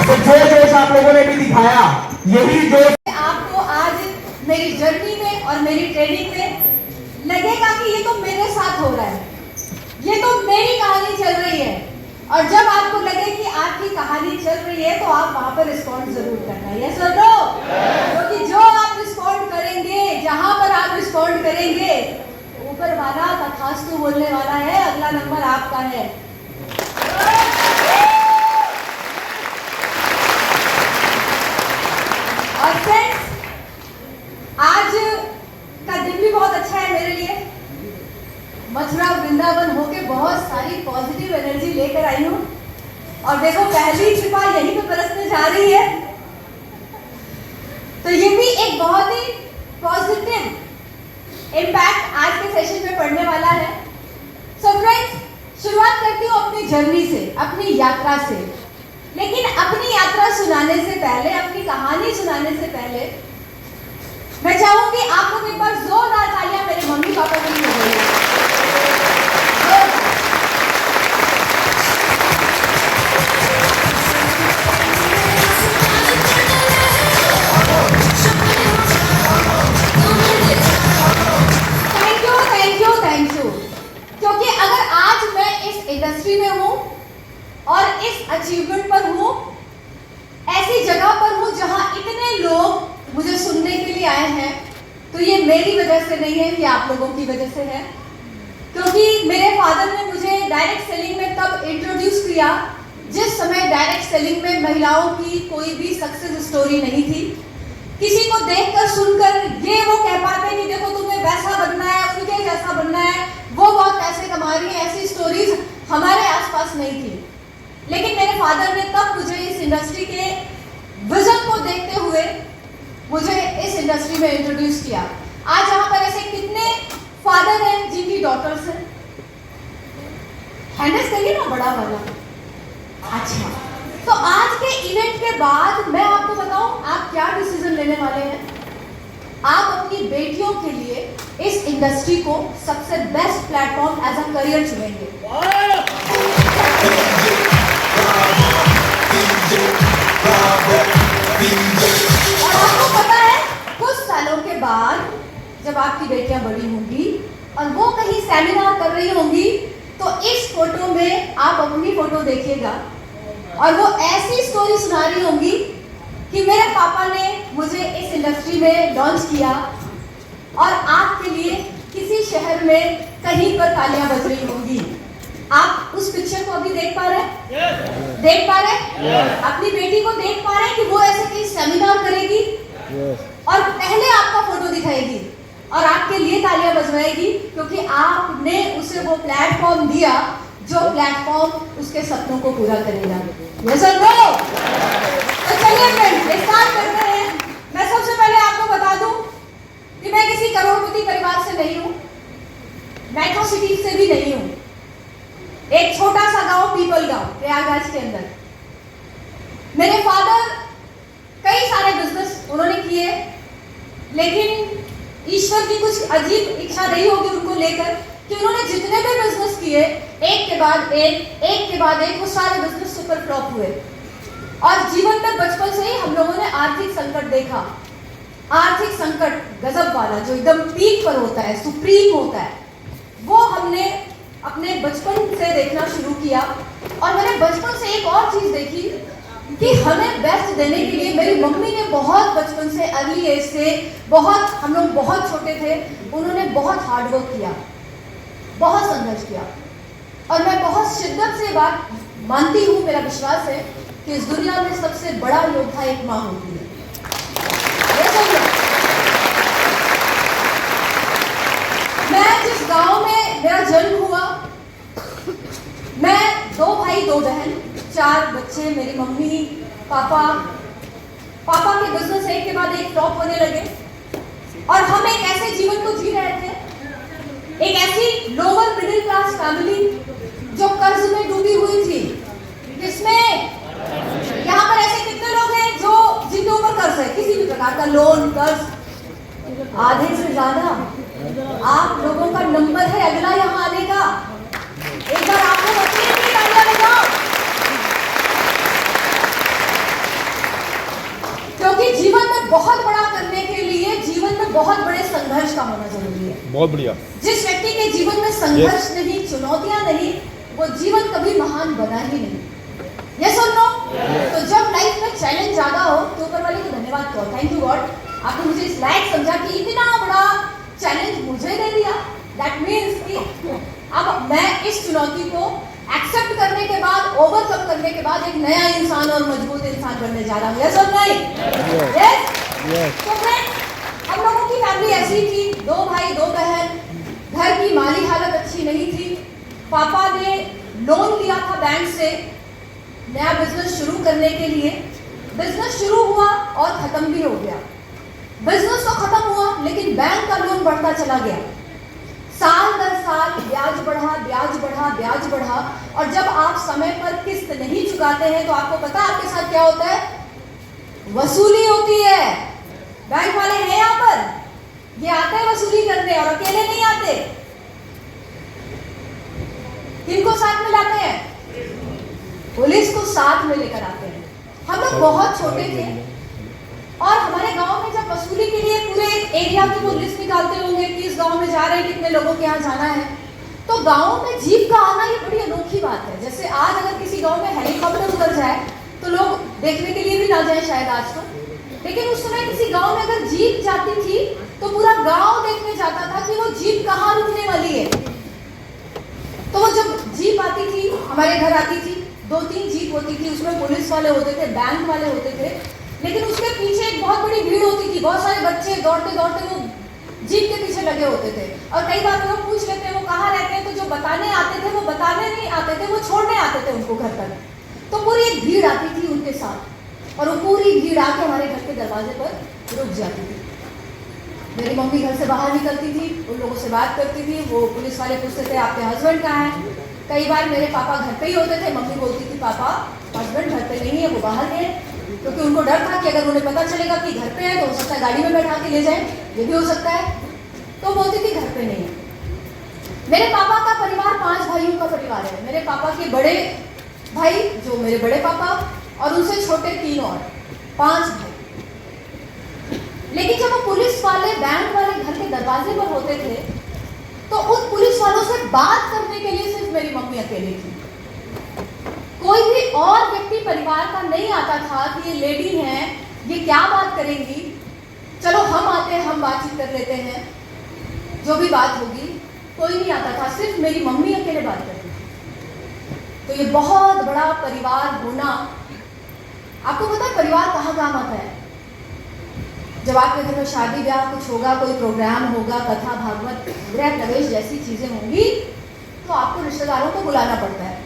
तो जो जोश आप लोगों ने भी दिखाया, यही जोश आपको आज मेरी जर्नी में और मेरी ट्रेनिंग में लगेगा कि ये तो मेरे साथ हो रहा है, ये तो मेरी कहानी चल रही है। और जब आपको लगे कि आपकी कहानी चल रही है तो आप वहां पर रिस्पॉन्ड जरूर करना है, यस और नो? क्योंकि जो आप रिस्पॉन्ड करेंगे, जहां पर आप रिस्पॉन्ड करेंगे, ऊपर वाला तथास्तु बोलने वाला है, अगला नंबर आपका है। और फ्रेंड्स, आज का दिन भी बहुत अच्छा है मेरे लिए। मथुरा वृंदावन होके बहुत सारी पॉजिटिव एनर्जी लेकर आई हूँ और देखो पहली कृपा यहीं पे बरसने जा रही है, तो ये भी एक बहुत ही पॉजिटिव इम्पैक्ट आज के सेशन में पड़ने वाला है। सो फ्रेंड्स, शुरुआत करती हूँ अपनी जर्नी से, अपनी यात्रा से। लेकिन अपनी यात्रा सुनाने से पहले, अपनी कहानी सुनाने से पहले मैं चाहूंगी आप लोग एक बार जोरदार तालियां मेरे मम्मी पापा के लिए बजाइए। Thank you. क्योंकि अगर आज मैं इस इंडस्ट्री में हूं और इस अचीवमेंट पर हूं, ऐसी जगह पर हूं जहां इतने लोग मुझे सुनने के लिए आए हैं, तो ये मेरी वजह से नहीं है, ये आप लोगों की वजह से है। क्योंकि मेरे फादर ने मुझे डायरेक्ट सेलिंग में तब इंट्रोड्यूस किया जिस समय डायरेक्ट सेलिंग में महिलाओं की कोई भी सक्सेस स्टोरी नहीं थी। किसी को देखकर सुनकर ये वो कह पाते कि देखो तुम्हें वैसा बनना है, उनके जैसा बनना है, वो बहुत पैसे कमा रही है, ऐसी स्टोरीज हमारे आसपास नहीं थी। लेकिन मेरे फादर ने तब मुझे इस इंडस्ट्री के विजन को देखते हुए मुझे इस इंडस्ट्री में इंट्रोड्यूस किया। आज यहाँ पर ऐसे कितने फादर हैं जिनकी डॉटर्स हैं? हैंडल्स करिए ना बड़ा वाला। अच्छा, तो आज के इवेंट के बाद मैं आपको बताऊं आप क्या डिसीजन लेने वाले हैं। आप अपनी बेटियों के लिए इस इंडस्ट्री को सबसे best platform as a career चुनेंगे। और आपको पता है, कुछ सालों के बाद जब आपकी बेटियां बड़ी होंगी और वो कहीं सेमिनार कर रही होंगी, तो इस फोटो में आप अपनी फोटो देखिएगा और वो ऐसी स्टोरी सुना रही होंगी कि मेरे पापा ने मुझे इस इंडस्ट्री में लॉन्च किया और आपके लिए किसी शहर में कहीं पर तालियां बज रही होंगी। आप उस पिक्चर को अभी देख पा रहे हैं? देख पा रहे हैं? अपनी बेटी को देख पा रहे हैं कि वो ऐसे कहीं सेमिनार करेगी और पहले आपका फोटो दिखाएगी और आपके लिए तालियां बजवाएगी, क्योंकि आपने उसे वो प्लेटफॉर्म दिया जो प्लेटफॉर्म उसके सपनों को पूरा करेगा। यस और नो? तो चलिए फ्रेंड्स, स्टार्ट करते हैं। मैं सबसे पहले आपको बता दूं कि मैं किसी करोड़पति परिवार से नहीं हूं, मेट्रो सिटी से भी नहीं हूं। एक छोटा सा गांव, पीपल गांव, प्रयागराज के अंदर। मेरे फादर कई सारे बिजनेस उन्होंने किए, लेकिन ईश्वर की कुछ अजीब इच्छा रही होगी उनको लेकर कि उन्होंने जितने भी बिजनेस किए, एक के बाद एक, वो सारे बिजनेस सुपर फ्लॉप हुए। और जीवन में बचपन से ही हम लोगों ने आर्थिक संकट देखा। आर्थिक संकट गजब वाला, जो एकदम पीक पर होता है, सुप्रीम होता है, वो हमने अपने बचपन से देखना शुरू किया। और मैंने बचपन से एक और चीज देखी कि हमें बेस्ट देने के लिए मेरी मम्मी ने बहुत बचपन से, अर्ली एज से, बहुत, हम लोग बहुत छोटे थे, उन्होंने बहुत हार्डवर्क किया, बहुत संघर्ष किया। और मैं बहुत शिद्दत से बात मानती हूँ, मेरा विश्वास है कि इस दुनिया में सबसे बड़ा योद्धा एक माँ होती है। मैं जिस गांव में मेरा जन्म हुआ, मैं 2 भाई 2 बहन, 4 बच्चे, मेरी मम्मी पापा के बिजनेस एक के बाद एक टॉप होने लगे और हम एक ऐसे जीवन को जी रहे थे, एक ऐसी लोअर मिडिल क्लास फैमिली जो कर्ज में डूबी हुई थी। किसमें? यहाँ पर ऐसे कितने लोग हैं जो जिनके ऊपर कर्ज है, किसी भी प्रकार का लोन, कर्ज? आधे से ज्यादा। आप लोगों का नंबर है अगला यहाँ आने का। एक बार आपको बहुत बढ़िया। जिस व्यक्ति के जीवन में संघर्ष नहीं, चुनौतियां नहीं, वो जीवन कभी महान बना ही नहीं। यस और नो? तो जब लाइफ में चैलेंज ज्यादा हो तो ऊपर वाले को धन्यवाद करो, थैंक यू गॉड, आपने मुझे इस लायक समझा कि इतना बड़ा चैलेंज मुझे दे दिया। दैट मीन्स कि अब मैं इस चुनौती को एक्सेप्ट करने के बाद, ओवरकम करने के बाद एक नया इंसान और मजबूत इंसान बनने जा रहा हूँ। यस और नहीं? यस। तो फ्रेंड्स, हम लोगों की फैमिली ऐसी थी, 2 भाई 2 बहन, घर की माली हालत अच्छी नहीं थी। पापा ने लोन लिया था बैंक से नया बिजनेस शुरू करने के लिए। बिजनेस शुरू हुआ और खत्म भी हो गया। बिजनेस तो खत्म हुआ लेकिन बैंक का लोन बढ़ता चला गया। साल दर साल ब्याज बढ़ा, ब्याज बढ़ा, ब्याज बढ़ा, और जब आप समय पर किस्त नहीं चुकाते हैं तो आपको पता आपके साथ क्या होता है? वसूली होती है। बैंक वाले हैं यहाँ पर, ये आते हैं वसूली करने और अकेले नहीं आते। किनको साथ में लाते हैं? पुलिस को साथ में लेकर आते हैं। हम लोग बहुत छोटे थे और हमारे गांव में जब वसूली के लिए पूरे एरिया की वो लिस्ट निकालते होंगे कि इस गांव में जा रहे हैं, कितने लोगों के यहाँ जाना है, तो गांव में जीप का आना ये बड़ी अनोखी बात है। जैसे आज अगर किसी गांव में हेलीकॉप्टर उतर जाए तो लोग देखने के लिए भी ना जाए शायद आज तो, लेकिन उस समय किसी गांव में अगर जीप जाती थी तो पूरा गांव देखने जाता था कि वो जीप कहाँ रुकने वाली है। तो वो जब जीप आती थी, हमारे घर आती थी, 2-3 जीप होती थी, उसमें पुलिस वाले होते थे, बैंक वाले होते थे, लेकिन उसके पीछे एक बहुत बड़ी भीड़ होती थी। बहुत सारे बच्चे दौड़ते दौड़ते वो जीप के पीछे लगे होते थे। और कई बार लोग पूछ लेते हैं वो कहाँ रहते हैं, तो जो बताने आते थे वो बताने नहीं आते थे, वो छोड़ने आते थे उनको घर तक। तो पूरी एक भीड़ आती थी उनके साथ और वो पूरी भीड़ आके हमारे घर के दरवाजे पर रुक जाती थी। मेरी मम्मी घर से बाहर निकलती थी, उन लोगों से बात करती थी, वो पुलिस वाले पूछते थे आपके हस्बैंड कहाँ हैं। कई बार मेरे पापा घर पे ही होते थे, मम्मी बोलती थी पापा हस्बैंड घर पे नहीं है, वो बाहर गए, क्योंकि उनको डर था कि अगर उन्हें पता चलेगा कि घर पे है तो हो सकता है गाड़ी में बैठा के ले जाए, ये भी हो सकता है। तो बोलती थी घर पे नहीं है। मेरे पापा का परिवार 5 भाइयों का परिवार है। मेरे पापा के बड़े भाई जो मेरे बड़े पापा और उनसे छोटे 3 और 5 भाई। लेकिन जब वो पुलिस वाले बैंक वाले घर के दरवाजे पर होते थे तो उन पुलिस वालों से बात करने के लिए सिर्फ मेरी मम्मी अकेली थी। कोई भी और व्यक्ति परिवार का नहीं आता था कि ये लेडी हैं, ये क्या बात करेंगी, चलो हम आते हैं, हम बातचीत कर लेते हैं, जो भी बात होगी। कोई नहीं आता था, सिर्फ मेरी मम्मी अकेले बात करती थी। तो ये बहुत बड़ा परिवार होना, आपको पता है परिवार कहाँ काम आता है? जब आपके घर में शादी ब्याह कुछ होगा, कोई प्रोग्राम होगा, कथा भागवत गृह प्रवेश जैसी चीजें होंगी, तो आपको रिश्तेदारों को बुलाना पड़ता है।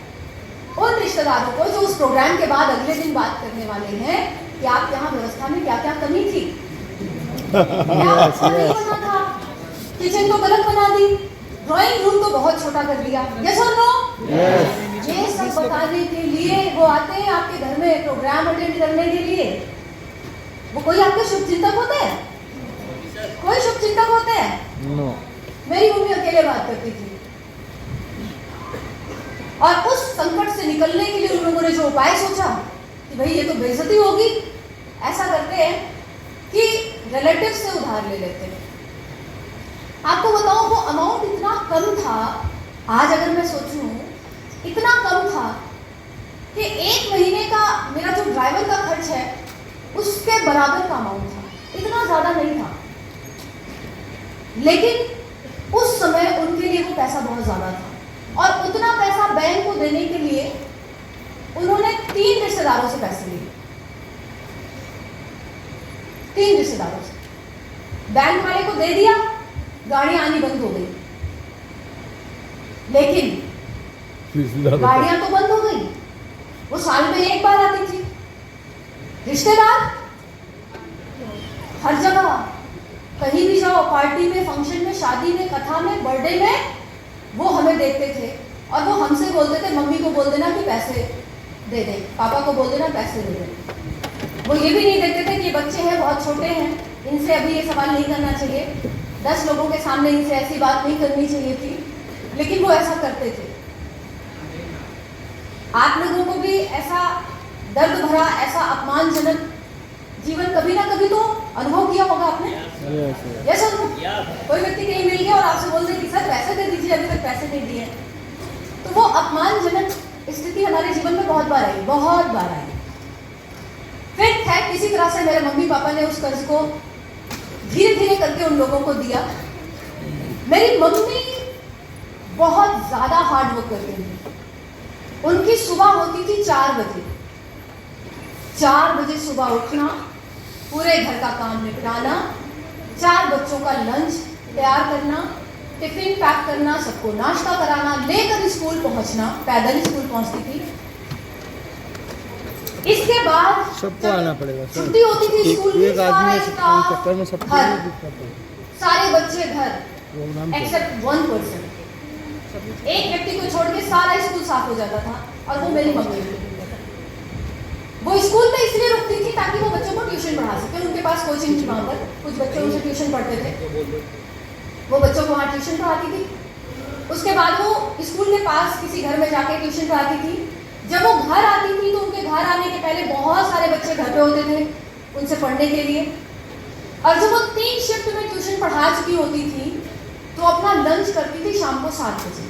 उन रिश्तेदारों को जो उस प्रोग्राम के बाद अगले दिन बात करने वाले हैं कि आप यहाँ व्यवस्था में क्या क्या कमी थी, क्या अच्छा नहीं बना था, किचन को गलत बना दी, ड्राइंग रूम को बहुत छोटा कर दिया, यस और नो? ये सब बताने के लिए वो आते हैं आपके घर में प्रोग्राम अटेंड करने के लिए। वो कोई आपके शुभ चिंतक होते हैं? कोई शुभ चिंतक होते हैं? नो। मेरी मम्मी अकेले बात करती थी और उस संकट से निकलने के लिए उन लोगों ने जो उपाय सोचा कि भाई ये तो बेइज्जती होगी, ऐसा करते हैं कि रिलेटिव से उधार ले लेते हैं। आपको बताऊं वो अमाउंट इतना कम था, आज अगर मैं सोचूं इतना कम था कि 1 महीने का मेरा जो ड्राइवर का खर्च है उसके बराबर का अमाउंट था, इतना ज्यादा नहीं था। लेकिन उस समय उनके लिए वो पैसा बहुत ज्यादा था और उतना पैसा बैंक को देने के लिए उन्होंने 3 रिश्तेदारों से पैसे लिए। 3 रिश्तेदारों से बैंक वाले को दे दिया, गाड़ियां आनी बंद हो गई। लेकिन गाड़ियां तो बंद हो गई, वो साल में 1 बार आती थी। रिश्तेदार हर जगह, कहीं भी जाओ, पार्टी में, फंक्शन में, शादी में, कथा में, बर्थडे में, वो हमें देखते थे और वो हमसे बोलते थे मम्मी को बोल देना कि पैसे दे दें, पापा को बोल देना पैसे दे दें। वो ये भी नहीं देखते थे कि बच्चे हैं, बहुत छोटे हैं, इनसे अभी ये सवाल नहीं करना चाहिए, 10 लोगों के सामने इनसे ऐसी बात नहीं करनी चाहिए थी, लेकिन वो ऐसा करते थे। आप लोगों को भी ऐसा दर्द भरा, ऐसा अपमानजनक जीवन कभी ना कभी तो अनुभव किया होगा आपने? यस और नो? कोई व्यक्ति कहीं मिल गया और आपसे बोल रहे कि सर पैसे दे दीजिए, अभी तक पैसे नहीं दिए, तो वो अपमानजनक स्थिति हमारे जीवन में बहुत बार आई, बहुत बार आई। फिर खैर किसी तरह से मेरे मम्मी पापा ने उस कर्ज को धीरे धीरे करके उन लोगों को दिया। मेरी मम्मी बहुत ज्यादा हार्ड वर्क करती थी। उनकी सुबह होती थी 4 बजे। 4 बजे सुबह उठना, पूरे घर का काम निपटाना, 4 बच्चों का लंच तैयार करना, टिफिन पैक करना, सबको नाश्ता कराना, लेकर स्कूल पहुंचना, पैदल स्कूल पहुंचती थी। इसके बाद सबको आना पड़ेगा सर। छुट्टी होती थी स्कूल की, एक आदमी के चक्कर में सबको घर, दिक्कत है। सारे बच्चे घर प्रोग्राम एक्सेप्ट 1 पर्सन, एक व्यक्ति को छोड़ के सारा स्कूल साफ हो जाता था और वो मेरी मम्मी थी। वो स्कूल में इसलिए रुकती थी ताकि वो बच्चों को ट्यूशन पढ़ा सके। उनके पास कोचिंग थी, वहाँ पर कुछ बच्चे उनसे ट्यूशन पढ़ते थे, वो बच्चों को वहाँ ट्यूशन पढ़ाती थी। उसके बाद वो स्कूल के पास किसी घर में जाके ट्यूशन पढ़ाती थी। जब वो घर आती थी तो उनके घर आने के पहले बहुत सारे बच्चे घर पे होते थे उनसे पढ़ने के लिए, और जब वो 3 शिफ्ट में ट्यूशन पढ़ा चुकी होती थी तो अपना लंच करती थी शाम को 7 बजे,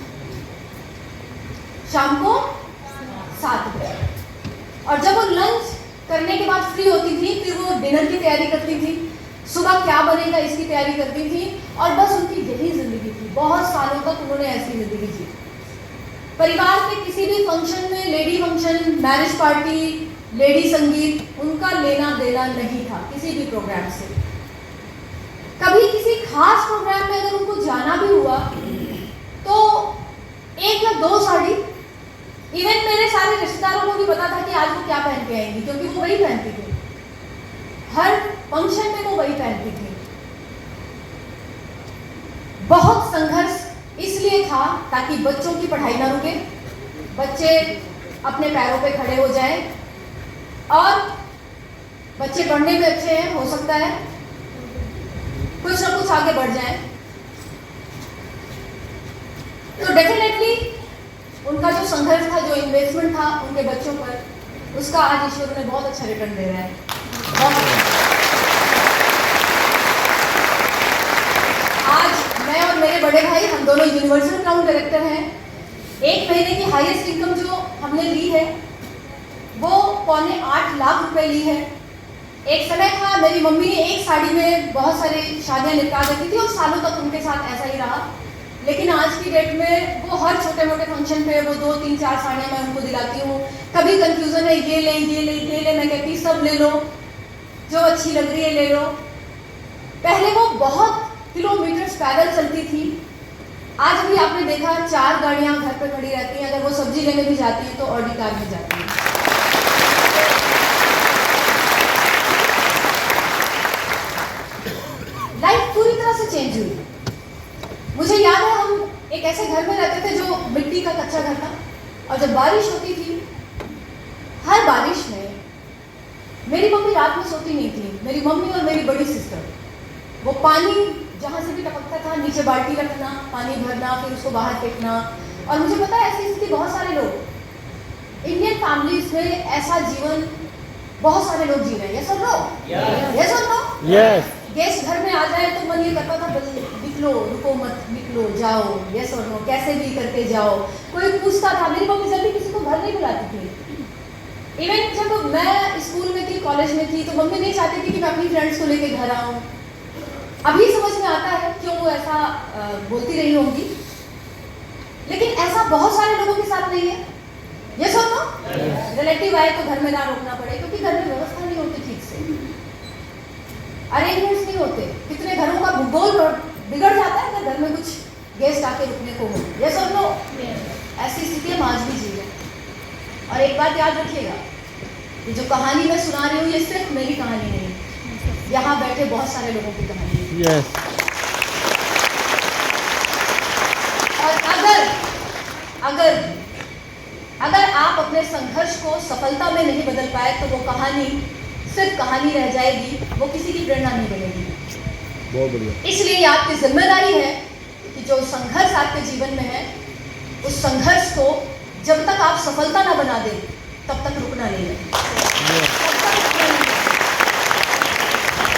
शाम को 7 बजे। और जब वो लंच करने के बाद फ्री होती थी फिर वो डिनर की तैयारी करती थी, सुबह क्या बनेगा इसकी तैयारी करती थी, और बस उनकी यही जिंदगी थी। बहुत सालों तक उन्होंने ऐसी जिंदगी जी। परिवार के किसी भी फंक्शन में, lady function, marriage party, lady संगीत, उनका लेना देना नहीं था किसी भी प्रोग्राम से। कभी किसी खास प्रोग्राम में अगर उनको जाना भी हुआ तो 1 या 2 साड़ी, इवन मेरे सारे रिश्तेदारों को भी पता था कि आज वो क्या पहन के आएंगी, क्योंकि वो वही पहनती थी, हर फंक्शन में वो वही पहनती थी। बहुत संघर्ष इसलिए था ताकि बच्चों की पढ़ाई ना रुके, बच्चे अपने पैरों पे खड़े हो जाएं, और बच्चे पढ़ने में अच्छे हैं, हो सकता है कुछ ना कुछ आगे बढ़ जाएं। तो डेफिनेटली उनका जो संघर्ष था, जो इन्वेस्टमेंट था उनके बच्चों पर, उसका आज ईश्वर उन्हें बहुत अच्छा रिटर्न दे रहा है। बहुत अच्छा। आज मैं और मेरे बड़े भाई, हम दोनों यूनिवर्सल अकाउंट डायरेक्टर हैं। 1 महीने की हाईएस्ट इनकम जो हमने ली है वो 7.25 लाख रुपए ली है। एक समय था मेरी मम्मी ने एक साड़ी में बहुत सारी शादियां निपटा देती थी और सालों तक उनके साथ ऐसा ही रहा, लेकिन आज की डेट में वो हर छोटे मोटे फंक्शन पे वो 2, 3, 4 साड़ियाँ मैं उनको दिलाती हूँ। कभी कंफ्यूजन है, ये ले ये ले ये ले, मैं कहती सब ले लो, जो अच्छी लग रही है ले लो। पहले वो बहुत किलोमीटर पैदल चलती थी, आज भी आपने देखा 4 गाड़ियाँ घर पे खड़ी रहती हैं। अगर वो सब्जी लेने भी जाती है तो ऑडी कार में जाती है। लाइफ पूरी तरह से चेंज हुई। मुझे याद है हम एक ऐसे घर में रहते थे जो मिट्टी का कच्चा घर था, और जब बारिश होती थी, हर बारिश में मेरी मम्मी रात में सोती नहीं थी। मेरी मम्मी और मेरी बड़ी सिस्टर, वो पानी जहाँ से भी टपकता था नीचे बाल्टी रखना, पानी भरना, फिर उसको बाहर फेंकना। और मुझे पता है ऐसी स्थिति बहुत सारे लोग इंडियन फैमिलीज में ऐसा जीवन बहुत सारे लोग जी रहे हैं। यस और नो? यस और नो? यस। गेस्ट घर में आ जाए तो मन ये करता था निकलो, रुको मत, निकलो, जाओ, यस और नो, कैसे भी करके जाओ। कोई पूछता था, मेरी मम्मी जल्दी किसी को घर नहीं बुलाती थी। इवन जब मैं स्कूल में थी, कॉलेज में थी, तो मम्मी नहीं चाहती थी कि मैं अपनी फ्रेंड्स को लेके घर आऊँ। अभी समझ में आता है क्यों वो ऐसा बोलती रही होंगी, लेकिन ऐसा बहुत सारे लोगों के साथ नहीं है। यस और नो? रिलेटिव आए तो घर में ना रोकना पड़े, क्योंकि घर में व्यवस्था नहीं होती ठीक से, अरेंजमेंट्स नहीं होते। कितने घरों का भूगोल बिगड़ जाता है अगर घर में कुछ गेस्ट आके रुकने को हो। यस और नो? ऐसी स्थिति हम आज भी जी रहे हैं। और एक बात याद रखिएगा, ये जो कहानी मैं सुना रही हूँ ये सिर्फ मेरी कहानी नहीं, यहाँ बैठे बहुत सारे लोगों की कहानी है। यस। और अगर आप अपने संघर्ष को सफलता में नहीं बदल पाए तो वो कहानी सिर्फ कहानी रह जाएगी, वो किसी की प्रेरणा नहीं बनेगी। बहुत बढ़िया। इसलिए आपकी जिम्मेदारी है कि जो संघर्ष आपके जीवन में है, उस संघर्ष को जब तक आप सफलता ना बना दें तब तक रुकना नहीं है।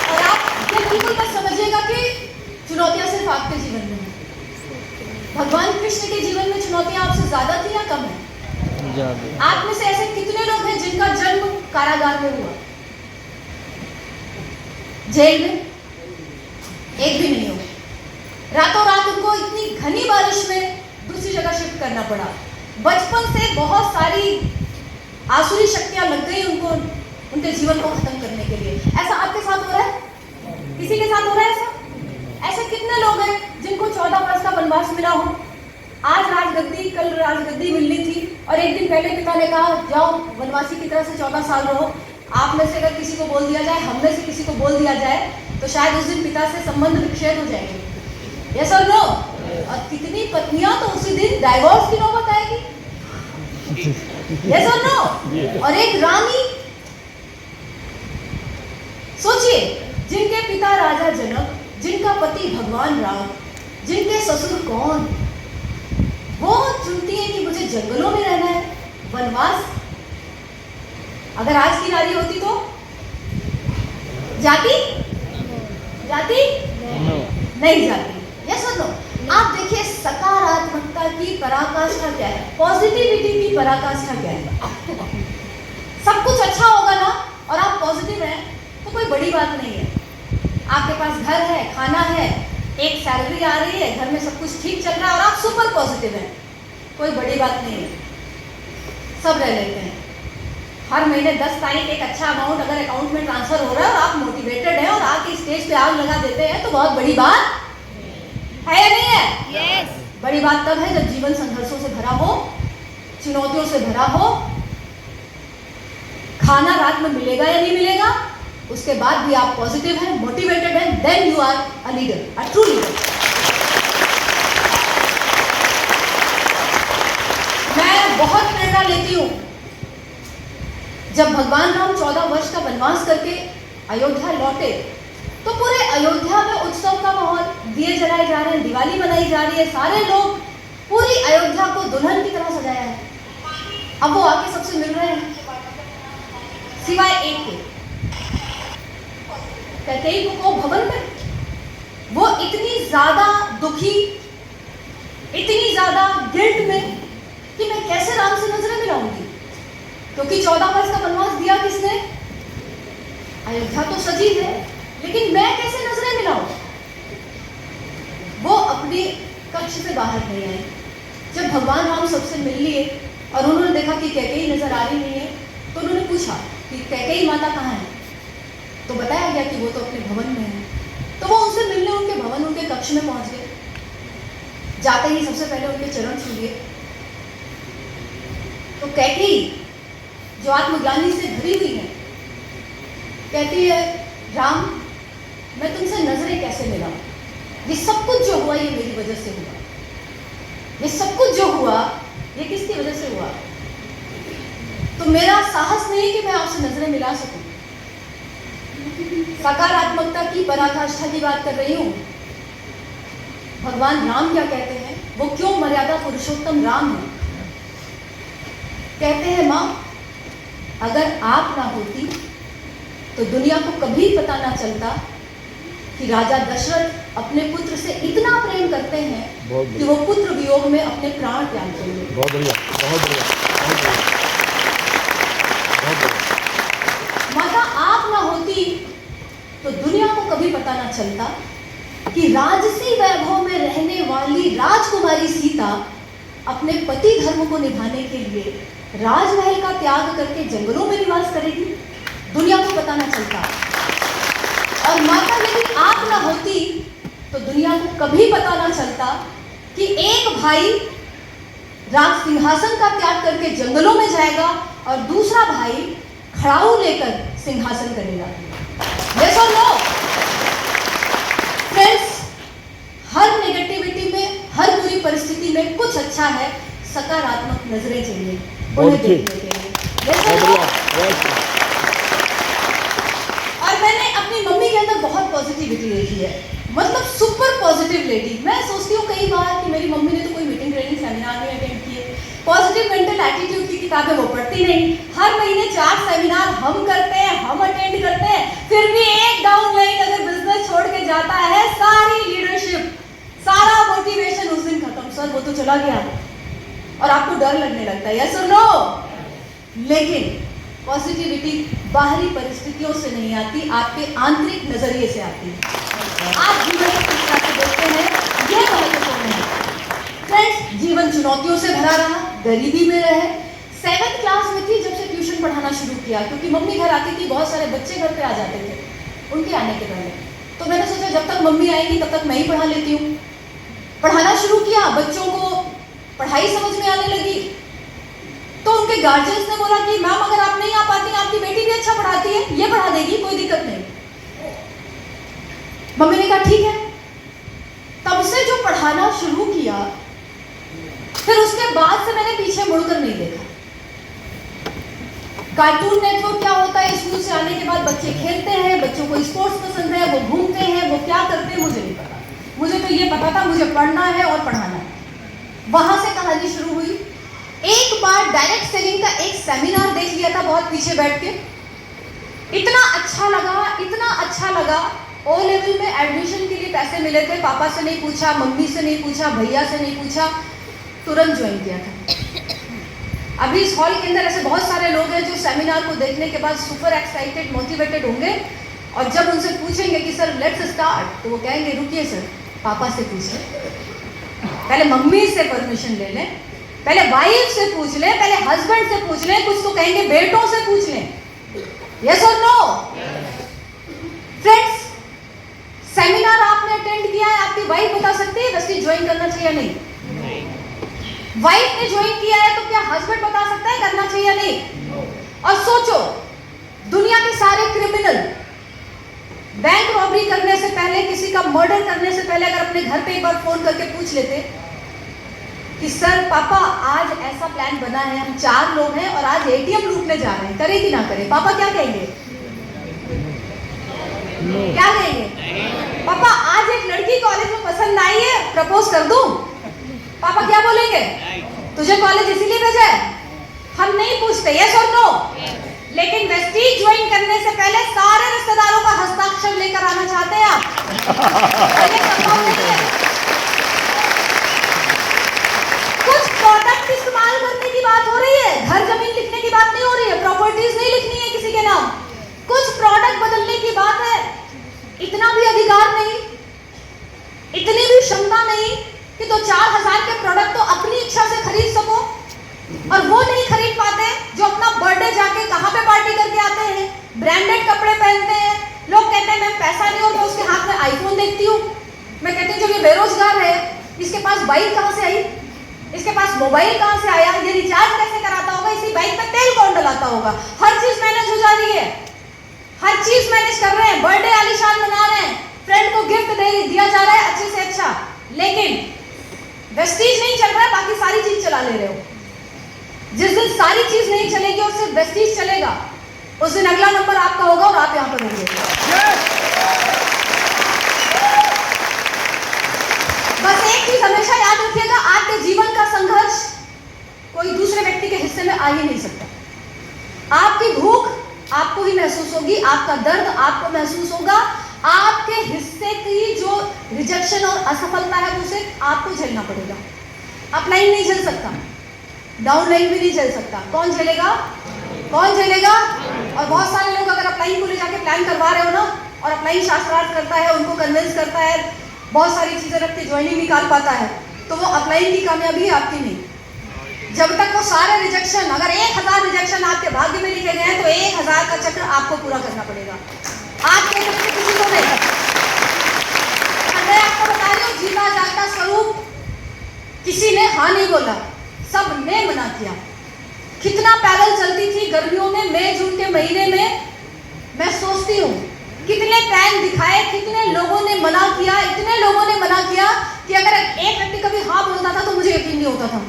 और आप बिल्कुल मत समझिएगा कि चुनौतियां सिर्फ आपके जीवन में हैं। भगवान कृष्ण के जीवन में चुनौतियां आपसे ज्यादा थी या कम है? ज़्यादा। आप में से ऐसे कितने लोग हैं जिनका जन्म कारागार में हुआ, जेल में? एक भी नहीं हो। रातों रात उनको इतनी घनी बारिश में दूसरी जगह शिफ्ट करना पड़ा। बचपन से बहुत सारी आसुरी शक्तियां लग गई उनको, उनके जीवन को खत्म करने के लिए। ऐसा आपके साथ हो रहा है? किसी के साथ हो रहा है ऐसा? ऐसे कितने लोग हैं जिनको 14 वर्ष का वनवास मिला हो? आज राजगद्दी, कल राजगद्दी मिलनी थी और एक दिन पहले पिता ने कहा जाओ वनवासी की तरह से 14 साल रहो। आप में से अगर किसी को बोल दिया जाए, हम में से किसी को बोल दिया जाए, तो शायद उस दिन पिता से संबंध विच्छेद हो जाएंगे। यस और नो? और कितनी पत्नियां तो उसी दिन डाइवोर्स की नौबत आएगी। यस और नो? और एक रानी, सोचिए, जिनके पिता राजा जनक, जिनका पति भगवान राम, जिनके ससुर कौन, वो चुनती है कि मुझे जंगलों में रहना है, वनवास। अगर आज की नारी होती तो जाती? जाती? नहीं जाती। यस और नो? आप देखिए सकारात्मकता की पराकाष्ठा क्या है, पॉजिटिविटी की पराकाष्ठा क्या है। सब कुछ अच्छा होगा ना और आप पॉजिटिव हैं तो कोई बड़ी बात नहीं है। आपके पास घर है, खाना है, एक सैलरी आ रही है, घर में सब कुछ ठीक चल रहा है और आप सुपर पॉजिटिव हैं, कोई बड़ी बात नहीं है। सब रह लेते हैं। हर महीने 10 तारीख एक अच्छा अमाउंट अगर अकाउंट में ट्रांसफर हो रहा है और आप मोटिवेटेड हैं और आके स्टेज पे आग लगा देते हैं तो बहुत बड़ी बात है या नहीं है? Yes. बड़ी बात तब है जब जीवन संघर्षों से भरा हो, चुनौतियों से भरा हो। खाना रात में मिलेगा या नहीं मिलेगा, उसके बाद भी आप पॉजिटिव हैं, मोटिवेटेड हैं, then you are a leader, a true leader. मैं बहुत प्रेरणा लेती हूँ जब भगवान राम 14 वर्ष का वनवास करके अयोध्या लौटे तो पूरे अयोध्या में उत्सव का माहौल, दिए जलाए जा रहे हैं, दिवाली मनाई जा रही है, सारे लोग पूरी अयोध्या को दुल्हन की तरह सजाया है। अब वो आके सबसे मिल रहे हैं सिवाय एक के, कैकेयी को भवन में। वो इतनी ज्यादा दुखी, इतनी ज्यादा गिल्ट में कि मैं कैसे राम से नजरें मिलाऊंगी, क्योंकि 14 वर्ष का वनवास दिया किसने? अयोध्या तो सजी है, लेकिन मैं कैसे नजरें मिलाऊं? वो अपने कक्ष से बाहर नहीं आए। जब भगवान राम सबसे मिल लिए और उन्होंने देखा कि कैकेयी नजर आ रही नहीं है तो उन्होंने पूछा कि कैकेयी माता कहाँ है? तो बताया गया कि वो तो अपने भवन में है। तो वो उनसे मिलने उनके भवन, उनके कक्ष में पहुंच गए। जाते ही सबसे पहले उनके चरण छू लिए। तो कैकेयी जो आत्मज्ञानी से भरी हुई है कहती है, राम मैं तुमसे नजरें कैसे मिलाऊं? ये सब कुछ जो हुआ ये मेरी वजह से हुआ। ये सब कुछ जो हुआ ये किसकी वजह से हुआ? तो मेरा साहस नहीं कि मैं आपसे नजरें मिला सकूं। सकारात्मकता की पराकाष्ठा की बात कर रही हूं। भगवान राम क्या कहते हैं, वो क्यों मर्यादा पुरुषोत्तम राम है? कहते हैं, मां अगर आप ना होती तो दुनिया को कभी पता ना चलता कि राजा दशरथ अपने पुत्र से इतना प्रेम करते हैं कि वो पुत्र वियोग में अपने प्राण त्याग देंगे। बहुत बढ़िया, बहुत बढ़िया, बहुत बढ़िया, बहुत बढ़िया। माता आप ना होती तो दुनिया को कभी पता ना चलता कि राजसी वैभव में रहने वाली राजकुमारी सीता अपने पति धर्म को निभाने के लिए राजमहल का त्याग करके जंगलों में निवास करेगी। दुनिया को पता ना चलता। और माता यदि आप ना होती तो दुनिया को कभी पता ना चलता कि एक भाई राज सिंहासन का त्याग करके जंगलों में जाएगा और दूसरा भाई खड़ाऊ लेकर सिंहासन करेगा। यस और नो? फ्रेंड्स, हर नेगेटिविटी में, हर बुरी परिस्थिति में कुछ अच्छा है। सकारात्मक नजरें चाहिए उन्हें देखने के लिए। Yes or no? और मैंने अपनी मम्मी के अंदर बहुत पॉजिटिविटी देखी है, मतलब सुपर पॉजिटिव लेडी। मैं सोचती हूँ कई बार कि मेरी मम्मी ने तो कोई मीटिंग, ट्रेनिंग, सेमिनार नहीं अटेंड किए। पॉजिटिव मेंटल एटीट्यूड की किताबें वो पढ़ती नहीं। हर महीने 4 सेमिनार हम करते हैं, हम अटेंड करते हैं, फिर भी एक डाउन लाइन अगर बिजनेस बिजनेस छोड़ के जाता है, सारी लीडरशिप, सारा मोटिवेशन उस दिन खत्म। सर वो तो चला गया और आपको डर लगने लगता है, यस और नो? लेकिन पॉजिटिविटी बाहरी परिस्थितियों से नहीं आती, आपके आंतरिक नजरिए से आती है। आप जीवन को किस तरह से देखते हैं, ये महत्वपूर्ण है। फ्रेंड्स, जीवन चुनौतियों से भरा रहा, गरीबी में रहे। 7th क्लास में थी जब से ट्यूशन पढ़ाना शुरू किया, क्योंकि मम्मी घर आती थी, बहुत सारे बच्चे घर पे आ जाते थे उनके आने के पहले। तो मैंने सोचा जब तक मम्मी आएंगी तब तक मैं ही पढ़ा लेती हूँ। पढ़ाना शुरू किया, बच्चों को पढ़ाई समझ में आने लगी। तो उनके गार्जियंस ने बोला कि मैम अगर आप नहीं आ पाती, आपकी बेटी भी अच्छा पढ़ाती है, ये पढ़ा देगी, कोई दिक्कत नहीं। मम्मी ने कहा ठीक है। तब से जो पढ़ाना शुरू किया, फिर उसके बाद से मैंने पीछे मुड़कर नहीं देखा। कार्टून नेटवर्क क्या होता है, स्कूल से आने के बाद बच्चे खेलते हैं, बच्चों को स्पोर्ट्स पसंद है, वो घूमते हैं, वो क्या करते हैं मुझे नहीं पता। मुझे तो ये पता था मुझे पढ़ना है और पढ़ाना है। वहां से कहानी शुरू हुई। एक बार डायरेक्ट सेलिंग का एक सेमिनार देख लिया था बहुत पीछे बैठ के, इतना अच्छा लगा। ओ लेवल में एडमिशन के लिए पैसे मिले थे, पापा से नहीं पूछा, मम्मी से नहीं पूछा, भैया से नहीं पूछा, तुरंत ज्वाइन किया था। अभी इस हॉल के अंदर ऐसे बहुत सारे लोग हैं जो सेमिनार को देखने के बाद सुपर एक्साइटेड, मोटिवेटेड होंगे, और जब उनसे पूछेंगे कि सर लेट्स स्टार्ट, तो वो कहेंगे रुकिए सर, पापा से पूछ लें, पहले मम्मी से परमिशन ले लें, पहले वाइफ से पूछ लें, पहले हस्बैंड से पूछ लें, कुछ तो कहेंगे बेटों से पूछ लें। यस और नो? फ्रेंड्स, सेमिनार आपने अटेंड किया है, आपकी वाइफ बता सकती है वेस्टीज ज्वाइन करना चाहिए या नहीं? वाइफ ने ज्वाइन किया है तो क्या हस्बैंड बता सकता है करना चाहिए या नहीं? और सोचो, दुनिया के सारे क्रिमिनल बैंक रॉबरी करने से पहले, किसी का मर्डर करने से पहले अगर अपने घर पे एक बार फोन करके पूछ लेते कि सर पापा आज ऐसा प्लान बना है, हम 4 लोग हैं और आज एटीएम लूटने जा रहे हैं, करें कि ना करें? पापा क्या कहेंगे? क्या कहेंगे? पापा आज एक लड़की कॉलेज में पसंद आई है, प्रपोज कर दूं? पापा क्या बोलेंगे? तुझे कॉलेज इसीलिए भेजा है? हम नहीं पूछते, यस और नो? लेकिन वेस्टीज ज्वाइन करने से पहले सारे रिश्तेदारों का हस्ताक्षर लेकर आना चाहते हैं आप। ये संभव नहीं है। कुछ प्रोडक्ट इस्तेमाल करने की बात हो रही है, घर जमीन लिखने की बात नहीं हो रही है, प्रॉपर्टीज नहीं लिखनी है किसी के नाम, कुछ प्रोडक्ट बदलने की बात है। इतना भी अधिकार नहीं, इतनी भी क्षमता नहीं कि तो 4000 के प्रोडक्ट तो अपनी इच्छा से खरीद सको, और वो नहीं खरीद पाते जो अपना बर्थडे जाके कहां पे पार्टी करके आते हैं, ब्रांडेड कपड़े पहनते हैं। लोग कहते हैं मैम पैसा नहीं, और मैं उसके हाथ में आईफोन देखती हूँ। मैं कहती हूँ जब ये बेरोजगार है, इसके पास बाइक कहां से आई, इसके पास मोबाइल कहां से आया, ये रिचार्ज कैसे कराता होगा, इसी बाइक पे तेल कौन डलाता होगा? हर चीज मैनेज हो जा रही है, हर चीज मैनेज कर रहे हैं, बर्थडे आलीशान मना रहे हैं, फ्रेंड को गिफ्ट दिया जा रहा है अच्छे से अच्छा, लेकिन वेस्टीज नहीं चल रहा है, बाकी सारी चीज चला ले रहे हो। जिस दिन सारी चीज नहीं चलेगी और सिर्फ वेस्टीज चलेगा, उस दिन अगला नंबर आपका होगा और आप यहां पर होंगे। बस एक चीज हमेशा याद रखिएगा, आपके जीवन का संघर्ष कोई दूसरे व्यक्ति के हिस्से में आ ही नहीं सकता। आपकी भूख आपको ही महसूस होगी, आपका दर्द आपको महसूस होगा, आपके हिस्से की जो रिजेक्शन और असफलता है वो सिर्फ आपको झेलना पड़ेगा। अपलाइन नहीं झेल सकता, डाउन लाइन भी नहीं झेल सकता। कौन झेलेगा? कौन झेलेगा? और बहुत सारे लोग अगर अपलाइन को ले जाके प्लान करवा रहे हो ना, और अपलाइन शास्त्रार्थ करता है, उनको कन्विंस करता है, बहुत सारी चीजें रख के ज्वाइनिंग निकाल पाता है, तो वो अपलाइन की कामयाबी है, आपकी नहीं। जब तक वो सारे रिजेक्शन, अगर 1000 रिजेक्शन आपके भाग्य में लिखे गए हैं तो 1000 का चक्र आपको पूरा करना पड़ेगा। आप कह सकते किसी को नहीं। मैं आपको बता रही हूँ, जीता जागता स्वरूप किसी ने हाँ नहीं बोला, सब ने मना किया। कितना पैदल चलती थी गर्मियों में, मई जून के महीने में, मैं सोचती हूँ कितने प्लान दिखाए, कितने लोगों ने मना किया, इतने लोगों ने मना किया कि अगर एक व्यक्ति कभी हाँ बोलता था तो मुझे यकीन नहीं होता था,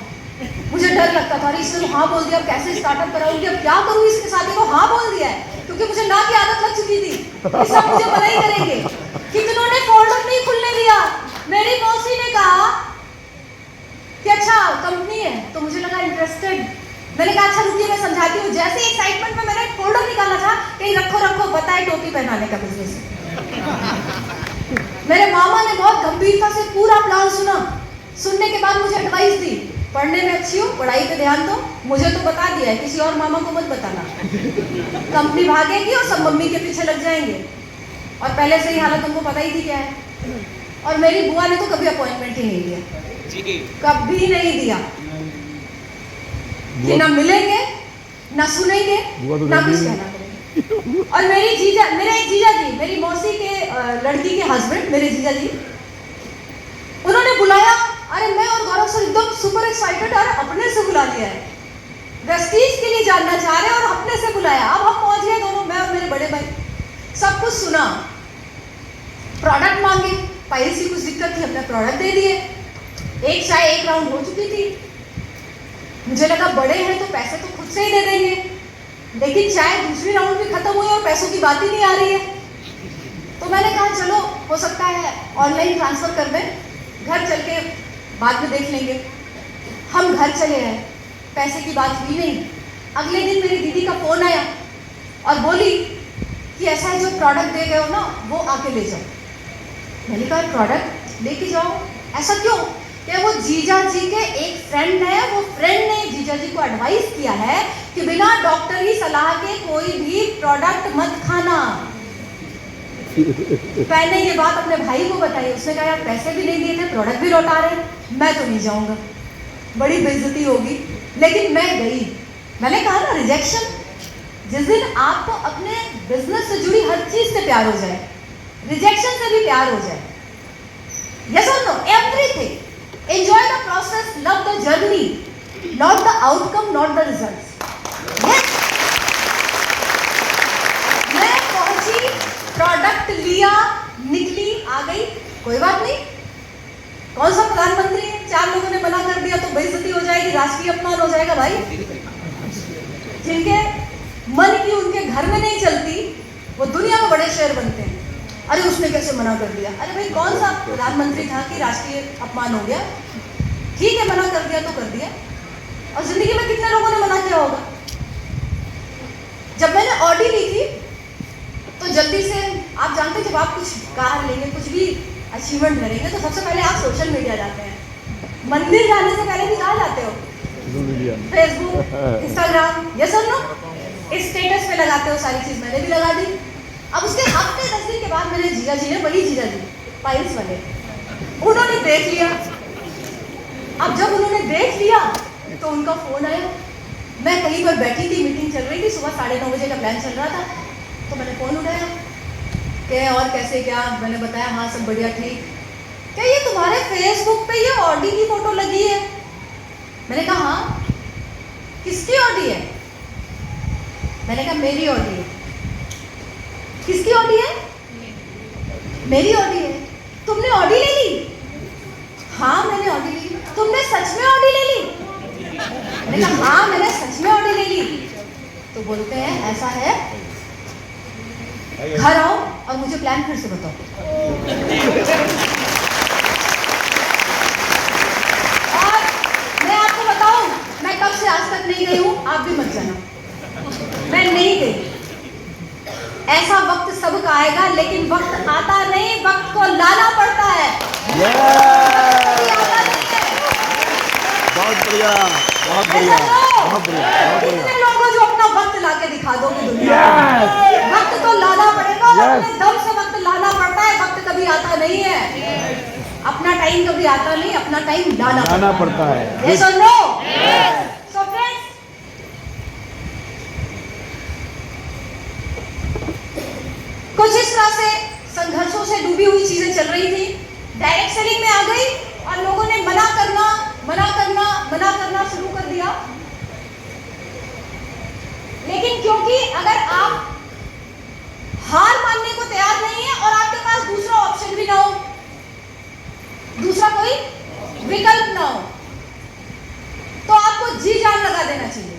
मुझे डर लगता था, अरे इसने हाँ बोल दिया, अब कैसे स्टार्टअप कराऊंगी, अब क्या करूँ, इसके साथ को हाँ बोल दिया है, क्योंकि मुझे ना की आदत लग चुकी थी, इस सब मुझे मना ही करेंगे। कितनों ने फोल्डर नहीं खुलने दिया। मेरी मौसी ने कहा कि अच्छा कंपनी है, तो मुझे लगा इंटरेस्टेड, मैंने कहा अच्छा रुकिए मैं समझाती हूँ। जैसे एक्साइटमेंट में मैंने फोल्डर निकाला था, कहीं रखो रखो, बताए टोपी पहनाने का बिजनेस। मेरे मामा ने बहुत गंभीरता से पूरा प्लान सुना। सुनने के बाद मुझे एडवाइस दी, पढ़ने में अच्छी हो, पढ़ाई पे ध्यान दो। मुझे तो बता दिया है, किसी और मामा को मत बताना। कंपनी भागेगी और सब मम्मी के पीछे लग जाएंगे। और पहले से ही हालत तुमको पता ही थी क्या है। और मेरी बुआ ने तो कभी अपॉइंटमेंट ही नहीं दिया, कभी नहीं दिया कि ना मिलेंगे ना सुनेंगे ना कुछ कहना करेंगे। और मेरे एक जीजा जी, मेरी मौसी के लड़की के हस्बैंड, मेरे जीजा जी, उन्होंने बुलाया। अरे मैं और गौरव सर एकदम सुपर एक्साइटेड, अरे अपने से बुला लिया है, वेस्टीज के लिए जानना चाह रहे और अपने से बुलाया। अब हम पहुंच गए दोनों, मैं और मेरे बड़े भाई। सब कुछ सुना, प्रोडक्ट मांगे, पहले से कुछ दिक्कत थी, हमने प्रोडक्ट दे दिए। एक चाय एक राउंड हो चुकी थी। मुझे लगा बड़े हैं तो पैसे तो खुद से ही दे देंगे, लेकिन चाय दूसरी राउंड भी खत्म हुई और पैसों की बात ही नहीं आ रही है। तो मैंने कहा चलो हो सकता है ऑनलाइन ट्रांसफर कर दें, घर चल के बाद में देख लेंगे। हम घर चले आए, पैसे की बात हुई नहीं। अगले दिन मेरी दीदी का फोन आया और बोली कि ऐसा है, जो प्रोडक्ट दे गए हो ना वो आके ले जाओ। मैंने कहा प्रोडक्ट लेके जाओ, ऐसा क्यों? कि वो जीजा जी के एक फ्रेंड है, वो फ्रेंड ने जीजा जी को एडवाइस किया है कि बिना डॉक्टरी सलाह के कोई भी प्रोडक्ट मत खाना। मैंने ये बात अपने भाई को बताई, उसने कहा यार पैसे भी नहीं दिए थे, प्रोडक्ट भी लौटा रहे, मैं तो नहीं जाऊंगा, बड़ी बेइज्जती होगी। लेकिन मैं गई। मैंने कहा ना, रिजेक्शन, जिस दिन आपको अपने बिजनेस से जुड़ी हर चीज से प्यार हो जाए, रिजेक्शन से भी प्यार हो जाए, yes or no, everything, enjoy the process, love the journey, not the outcome, not the results. Yes. मैं पहुंची, प्रोडक्ट लिया, निकली, आ गई, कोई बात नहीं। कौन सा प्रधानमंत्री है, 4 लोगों ने मना कर दिया तो बेइज्जती हो जाएगी, राष्ट्रीय अपमान हो जाएगा भाई। जिनके मन की उनके घर में नहीं चलती, वो दुनिया में बड़े शेर बनते हैं। अरे उसने कैसे मना कर दिया? अरे भाई कौन सा प्रधानमंत्री था कि राष्ट्रीय अपमान हो गया? ठीक है, मना कर दिया तो कर दिया। और जिंदगी में कितने लोगों ने मना किया होगा? जब मैंने ऑडी ली थी तो जल्दी से, आप जानते जब आप कुछ कार लेंगे, कुछ भी अचीवमेंट करेंगे तो सबसे पहले आप सोशल मीडिया जाते हैं। मंदिर जाने से पहले भी कहाँ जाते हो? फेसबुक, इंस्टाग्राम, ये सब नो स्टेटस पे लगाते हो सारी चीज। मैंने भी लगा दी। अब उसके हफ्ते 10 दिन के बाद मेरे जीजा जी ने, बड़ी जीजा जी पाइल्स वाले, उन्होंने देख लिया। अब जब उन्होंने देख लिया तो उनका फोन आया। मैं कहीं पर बैठी थी, मीटिंग चल रही थी, सुबह 9:30 बजे का प्लान चल रहा था। तो मैंने फोन उठाया कि और कैसे क्या? मैंने बताया हाँ सब बढ़िया ठीक। क्या ये तुम्हारे फेसबुक पे ये ऑडी की फोटो लगी है? मैंने कहा हाँ। किसकी ऑडी है? मैंने कहा मेरी ऑडी है। किसकी ऑडी है? मेरी ऑडी है। तुमने ऑडी ले ली? हाँ मैंने ऑडी ले ली। तुमने सच में ऑडी ले ली? मैंने कहा हाँ मैंने सच में ऑडी ले ली। तो बोलते हैं ऐसा है, घर आओ और मुझे प्लान फिर से बताओ। और मैं आपको बताऊं, मैं कब से आज तक नहीं गई हूं, आप भी मत जाना, मैं नहीं गई। ऐसा वक्त सबका आएगा, लेकिन वक्त आता नहीं, वक्त को लाना पड़ता है। बहुत बढ़िया, बहुत बढ़िया, बहुत बढ़िया, बहुत बढ़िया। कितने लोगों जो अपना वक्त लाके दिखा दोगे दुनिया को। वक्त तो लाना पड़ेगा, अपने दम से वक्त लाना पड़ता है। वक्त कभी आता नहीं है, अपना टाइम कभी आता नहीं, अपना टाइम लाना पड़ता है। Yes or no? So friends, कुछ इस तरह से संघर्षों से डूबी हुई चीजें चल रही थी। डायरेक्ट सेलिंग में आ गई और लोगों ने मना करना शुरू कर दिया। लेकिन क्योंकि अगर आप हार मानने को तैयार नहीं है और आपके पास दूसरा ऑप्शन भी ना हो, दूसरा कोई विकल्प ना हो, तो आपको जी जान लगा देना चाहिए।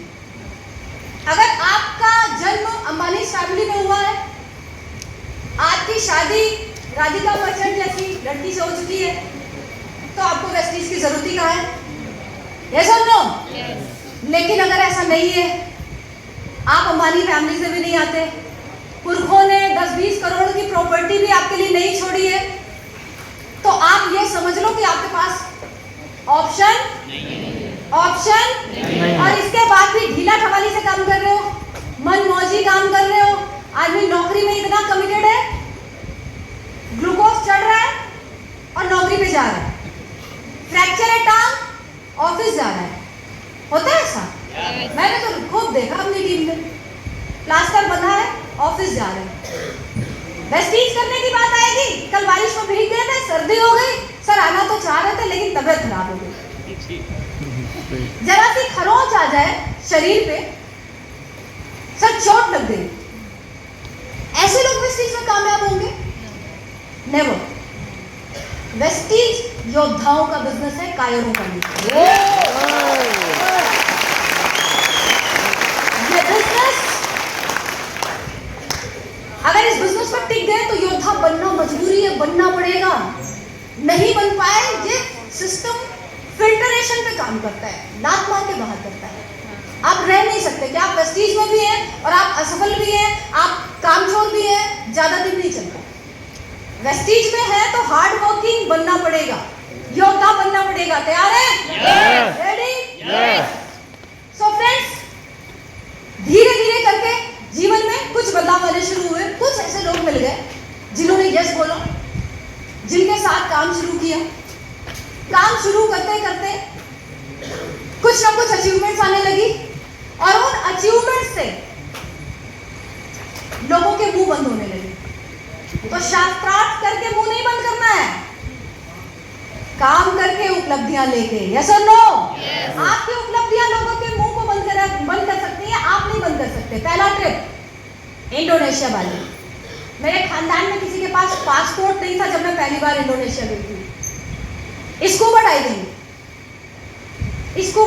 अगर आपका जन्म अंबानी फैमिली में हुआ है, आपकी शादी राधिका मर्चेंट जैसी लड़की से हो चुकी है, तो आपको वेस्टीज की जरूरत ही कहाँ है? यस और नो? लेकिन अगर ऐसा नहीं है, आप अंबानी फैमिली से भी नहीं आते, पुरखों ने 10-20 करोड़ की प्रॉपर्टी भी आपके लिए नहीं छोड़ी है, तो आप ये समझ लो कि आपके पास ऑप्शन और इसके बाद भी ढीला ठवाली से काम कर रहे हो, मनमौजी काम कर रहे हो। आदमी नौकरी में इतना कमिटेड है, ग्लूकोज चढ़ रहा है और नौकरी पे जा रहा है, फ्रैक्चर है टांग, ऑफिस जा रहा है। होता है ऐसा? मैंने तो खूब देखा अपनी टीम में, प्लास्टर बंधा है, ऑफिस जा रहे हैं। वेस्टीज करने की बात आएगी, कल बारिश में भीग गए थे, सर्दी हो गई, सर आना तो चाह रहे थे लेकिन तबीयत खराब हो गई। जरा सी खरोंच आ जाए शरीर पे, सर चोट लग गई, ऐसे लोग वेस्टीज में कामयाब होंगे? नेवर। वेस्टीज योद्धाओं का बिजनेस है, कायरों का नहीं। ये बिजनेस, अगर इस बिजनेस में टिक गए तो योद्धा बनना मजबूरी है, बनना पड़ेगा। नहीं बन पाए, ये सिस्टम फिल्टरेशन पे काम करता है, लात मार के बाहर करता है। आप रह नहीं सकते कि आप वेस्टीज में भी हैं और आप असफल भी हैं, आप कामचोर भी हैं, ज्यादा दिन नहीं चलता। वेस्टीज में है तो हार्ड वर्किंग बनना पड़ेगा, योद्धा बनना पड़ेगा। तैयार है? रेडी? सो फ्रेंड्स, धीरे धीरे करके जीवन में कुछ बदलाव आने शुरू हुए। कुछ ऐसे लोग मिल गए जिन्होंने यस बोला, जिनके साथ काम शुरू किया। काम शुरू करते करते कुछ ना कुछ अचीवमेंट्स आने लगी और उन अचीवमेंट्स से लोगों के मुंह बंद होने लगे। तो शास्त्रार्थ करके मुंह नहीं बंद करना है, काम करके उपलब्धियां लेके। यस और नो? आपकी उपलब्धियां लोगों के मुंह को बंद कर सकती है, आप नहीं बंद कर सकते। पहला ट्रिप इंडोनेशिया वाली, मेरे खानदान में किसी के पास पासपोर्ट नहीं था जब मैं पहली बार इंडोनेशिया गई थी। स्कूबा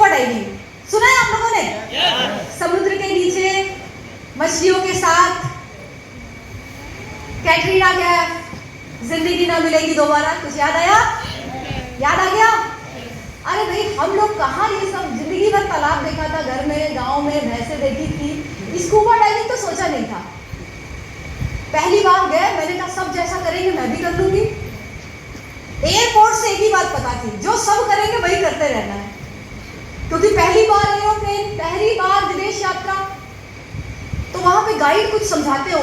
डाइविंग सुना है आप लोगों ने? समुद्र के नीचे मछलियों के साथ, कैटरीना कैफ, जिंदगी ना मिलेगी दोबारा, कुछ याद आया? याद आ गया? अरे भाई, हम लोग कहाँ ये सब, जिंदगी भर तालाब देखा था घर में, गांव में भैंसे देखी थी, स्कूबा डाइविंग तो सोचा नहीं था। पहली बार गए, मैंने कहा सब जैसा करेंगे मैं भी कर लूंगी। एयरपोर्ट से एक ही बात पता थी, जो सब करेंगे वही करते रहना है, क्योंकि पहली बार एरोप्लेन, पहली बार विदेश यात्रा। तो वहां पे गाइड कुछ समझाते हैं,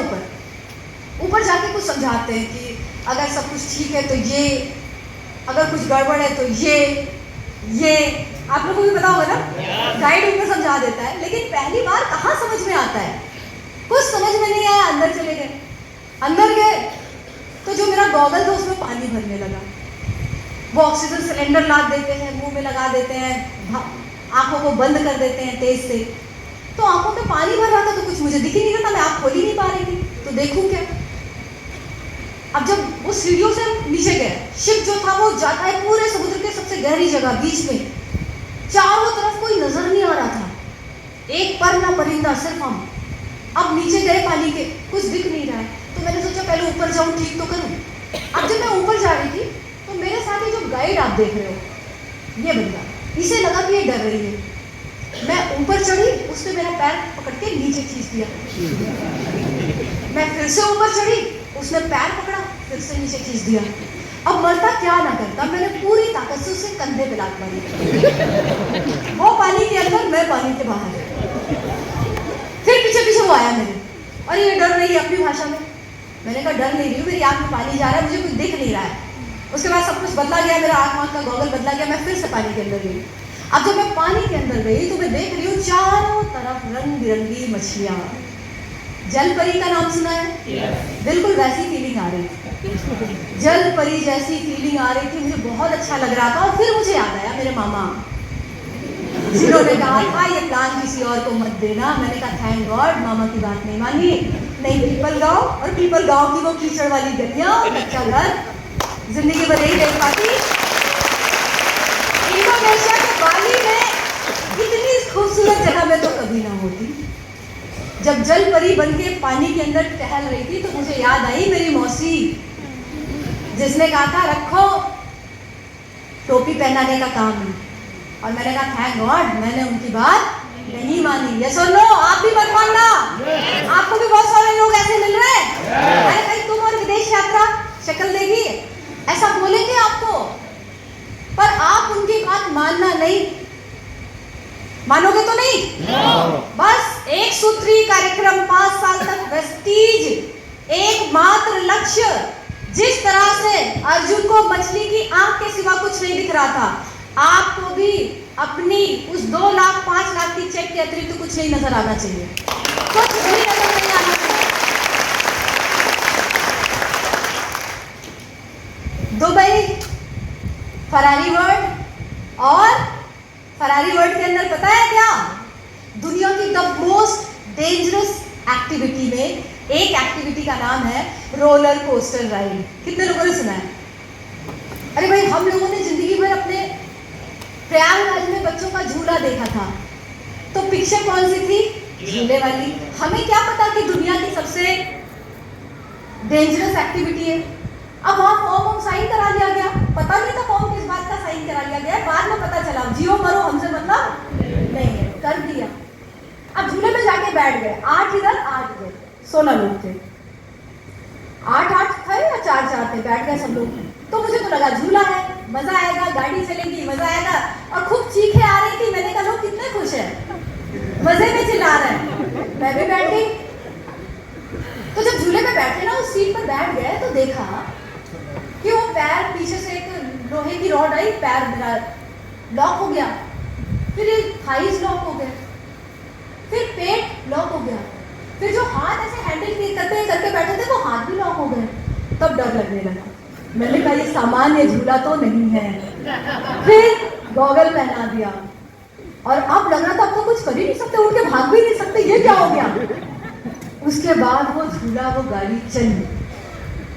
ऊपर जाके कुछ समझाते हैं कि अगर सब कुछ ठीक है तो ये, अगर कुछ गड़बड़ है तो ये आप लोगों को भी पता होगा ना, गाइड ऊपर समझा देता है। लेकिन पहली बार कहाँ समझ में आता है, कुछ समझ में नहीं आया। अंदर चले गए, अंदर गए तो जो मेरा गॉगल था उसमें पानी भरने लगा। वो ऑक्सीजन सिलेंडर लाद देते हैं, मुंह में लगा देते हैं, आंखों को बंद कर देते हैं तेज से। तो आंखों में पानी भर रहा था तो कुछ मुझे दिख ही नहीं रहा था, मैं आंख खोल ही नहीं पा रही थी, तो देखूं क्या। अब जब वो सीढ़ियों से नीचे गए, शिप जो था वो जाता है पूरे समुद्र के सबसे गहरी जगह बीच में, चारों तरफ कोई नजर नहीं आ रहा था, एक पर ना परिंदा, सिर्फ हम। अब नीचे गए पानी के, कुछ दिख नहीं रहा है, तो मैंने सोचा पहले ऊपर जाऊं, ठीक तो करूं। अब जब मैं ऊपर जा रही थी तो मेरे साथ ये जो गाइड आप देख रहे हो, ये बंदा, इसे लगा कि ये डर रही है। मैं ऊपर चढ़ी, उसने मेरा पैर पकड़ के नीचे खींच दिया। मैं फिर से ऊपर चढ़ी, उसने पैर पकड़ा, फिर से नीचे खींच दिया। अब मरता क्या ना करता, मैंने पूरी ताकत से उसके कंधे पे लात मारी। वो पानी के अंदर, मैं पानी के बाहर। फिर पीछे पीछे वो आया मेरे, और ये डर रही है अपनी भाषा में। मैंने कहा डर नहीं रही हूँ, मेरी आँख में पानी जा रहा है, मुझे कुछ दिख नहीं रहा है। उसके बाद सब कुछ बदला गया, मेरा आँख का गॉगल बदला गया, मैं फिर से पानी के अंदर गई। अब जब मैं पानी के अंदर गई तो मैं देख रही हूँ चारों तरफ रंग बिरंगी मछलियाँ। जल परी का नाम सुना है? बिल्कुल वैसी फीलिंग आ रही थी, जल परी जैसी फीलिंग आ रही थी, मुझे बहुत अच्छा लग रहा था। और फिर मुझे याद आया मेरे मामा, जिन्होंने कहा था ये प्लान किसी और को मत देना। मैंने कहा थैंक गॉड मामा की बात नहीं मानी। नहीं पीपल गांव, और पीपल गांव की वो कीचड़ वाली गलियां, कच्चा घर, जिंदगी भर यही रह पाती। इंडोनेशिया के बाली में इतनी खूबसूरत जगह में तो कभी ना होती। जब जल परी बन के पानी के अंदर टहल रही थी तो मुझे याद आई मेरी मौसी, जिसने कहा था रखो टोपी पहनाने का काम है। और मैंने कहा थैंक गॉड मैंने उनकी बात नहीं मानी। यस और नो? आप भी मत मानना। आपको भी बहुत सारे लोग ऐसे मिल रहे हैं, अरे भाई तुम और विदेश यात्रा शक्ल देगी, ऐसा बोलेंगे आपको, पर आप उनकी बात मानना नहीं। मानोगे तो नहीं? बस एक सूत्री कार्यक्रम 5 साल तक वेस्टीज, एकमात्र लक्ष्य। जिस तरह से अर्जुन को मछली की आंख के सिवा कुछ नहीं दिख रहा था, आपको भी अपनी उस 2 लाख 5 लाख की चेक के अतिरिक्त कुछ नहीं नजर आना चाहिए, कुछ भी नजर नहीं आना चाहिए। दुबई, फरारी वर्ल्ड, और फरारी वर्ल्ड के अंदर पता है क्या, दुनिया की द मोस्ट डेंजरस एक्टिविटी में एक एक्टिविटी का नाम है रोलर कोस्टर राइड। कितने लोगों ने सुना है? अरे भाई हम लोगों ने जिंदगी भर अपने प्रयागराज में बच्चों का झूला देखा था, तो पिक्चर कौन सी थी? झूले वाली। हमें क्या पता कि दुनिया की सबसे डेंजरस एक्टिविटी है। अब वहाँ फॉर्म साइन करा लिया गया, पता नहीं था फॉर्म किस बात का साइन करा लिया गया, बाद में पता चला जियो मरो हमसे मतलब नहीं है, कर दिया। अब झूले में जाके बैठ गए, 8 इधर 8 इधर, 16 लोग थे, 8 थे या 4 थे, बैठ गए सब लोग। तो मुझे तो लगा झूला है, मजा आएगा, गाड़ी चलेगी, मजा आएगा, और खूब चीखें आ रही थी। मैंने कहा लोग कितने खुश हैं, मजे में चिल्ला रहे हैं। मैं भी बैठ गई। तो जब झूले में बैठे ना, उस सीट पर बैठ गए, तो देखा कि वो पैर पीछे से एक लोहे की रॉड आई, पैर मेरा लॉक हो गया, फिर ये थाइस लॉक हो गए, फिर पेट लॉक हो गया, फिर जो हाथ ऐसे हैंडल करके बैठे थे वो हाथ भी लॉक हो गए। तब डर लगने लगा। मैंने कहा ये सामान्य झूला तो नहीं है। फिर गॉगल पहना दिया, और अब लग रहा था अब तो कुछ कर ही नहीं सकते, उठ के भाग भी नहीं सकते, ये क्या हो गया। उसके बाद वो झूला, वो गाड़ी चली,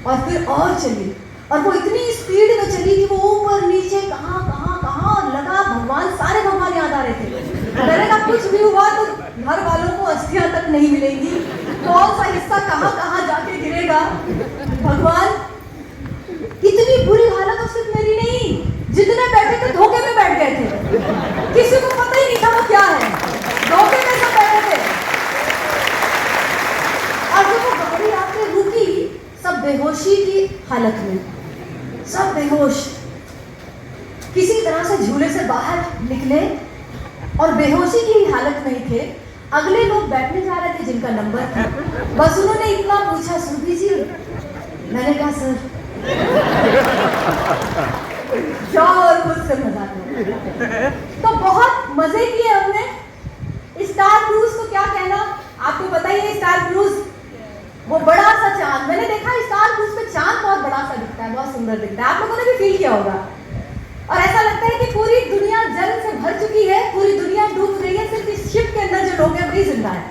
और फिर और चली, और वो इतनी स्पीड में चली कि वो ऊपर नीचे कहाँ कहाँ कहाँ, और लगा भगवान, सारे भगवान याद आ रहे थे। मैंने कहा कुछ भी हुआ तो घर वालों को अस्थियां तक नहीं मिलेंगी, कौन सा हिस्सा कहाँ कहाँ जाके गिरेगा। भगवान, इतनी बुरी हालत तो सिर्फ मेरी नहीं, जितने बैठे थे धोखे में बैठ गए थे, किसी को पता ही नहीं था वो क्या है, धोखे में सब बैठे थे। और जब वो गाड़ी आके रुकी, सब बेहोशी की हालत में, सब बेहोश, किसी तरह से झूले से बाहर निकले और बेहोशी की हालत में ही थे। अगले लोग बैठने जा रहे थे जिनका नंबर था, बस उन्होंने इतना पूछा, सुरभि जी। मैंने कहा सर, जाओ और खुद से मजा करो। तो बहुत मजे किए हमने। स्टार क्रूज को क्या कहना, आपको पता ही है। स्टार क्रूज, वो बड़ा सा चांद, मैंने देखा स्टार क्रूज पे चांद बहुत बड़ा सा दिखता है, बहुत सुंदर दिखता है, आप लोगों ने भी फील किया होगा। और ऐसा लगता है कि पूरी दुनिया जल से भर चुकी है, पूरी दुनिया डूब रही है, सिर्फ इस शिप के अंदर जो लोग हैं वही जिंदा है,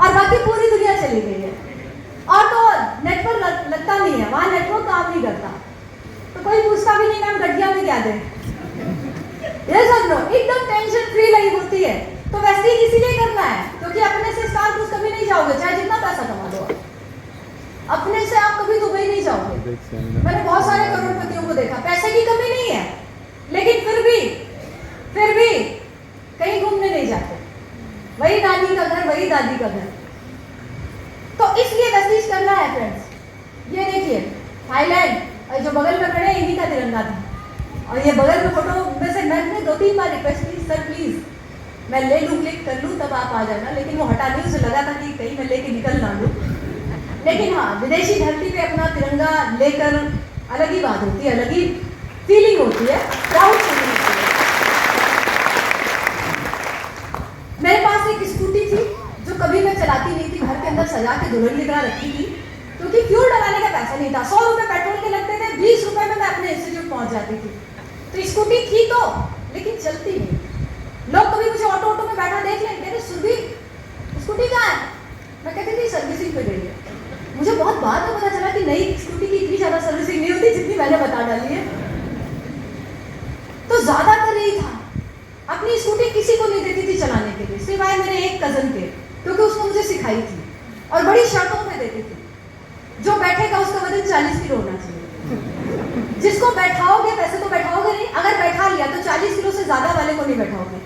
और बाकी पूरी दुनिया चली गई है। और तो नेटवर्क लगता नहीं है, वहां नेटवर्क काम नहीं करता, तो कोई पूछता भी नहीं मैम गड्ढिया में क्या दें, ये सब लो, एकदम टेंशन फ्री लाइफ होती है। तो वैसे ही इसीलिए करना है, क्योंकि अपने से स्टार क्रूज कभी नहीं जाओगे, चाहे जितना पैसा कमा लो, अपने से आप कभी दुबई नहीं जाओगे। मैंने बहुत सारे करोड़पतियों को देखा, पैसे की कमी नहीं है, लेकिन फिर भी कहीं घूमने नहीं जाते, वही नानी का घर, वही दादी का घर। तो इसलिए वेस्टीज करना है फ्रेंड्स। ये देखिए थाईलैंड, और जो बगल में खड़े इन्हीं का तिरंगा था, और ये बगल में फोटो में से मैंने 2-3 बार रिक्वेस्ट की, सर प्लीज मैं ले लूँ, क्लिक कर लूँ, तब आप आ जाना, लेकिन वो हटा नहीं, उसे लगा था कि कहीं मैं लेके निकल ना लूँ। लेकिन हाँ, विदेशी धरती पे अपना तिरंगा लेकर अलग ही बात होती है, अलग ही फीलिंग होती है, प्राउड फीलिंग होती है। मेरे पास एक स्कूटी थी जो कभी मैं चलाती नहीं थी, घर के अंदर सजा के दुल्हन की तरह रखी थी, क्योंकि फ्यूल डलाने का पैसा नहीं था। 100 रुपए पेट्रोल के लगते थे, 20 रुपए में मैं अपने इंस्टीट्यूट पहुंच जाती थी। तो स्कूटी थी तो, लेकिन चलती नहीं। लोग कभी मुझे ऑटो में बैठा देख लें, कहते सुरभि स्कूटी कहाँ है, मैं कहती थी सर्विसिंग पे गई है। मुझे बहुत बाद में पता चला कि नई स्कूटी की इतनी ज्यादा सर्विसिंग नहीं होती जितनी मैंने बता डाली है। तो ज्यादातर यही था, अपनी स्कूटी किसी को नहीं देती थी चलाने के लिए, सिवाय मेरे एक कजन के, क्योंकि उसने मुझे सिखाई थी, और बड़ी शर्तों पे देती थी। जो बैठेगा उसका वजन 40 किलो होना चाहिए, जिसको बैठाओगे, वैसे तो बैठाओगे नहीं, अगर बैठा लिया तो 40 किलो से ज्यादा वाले को नहीं बैठाओगे,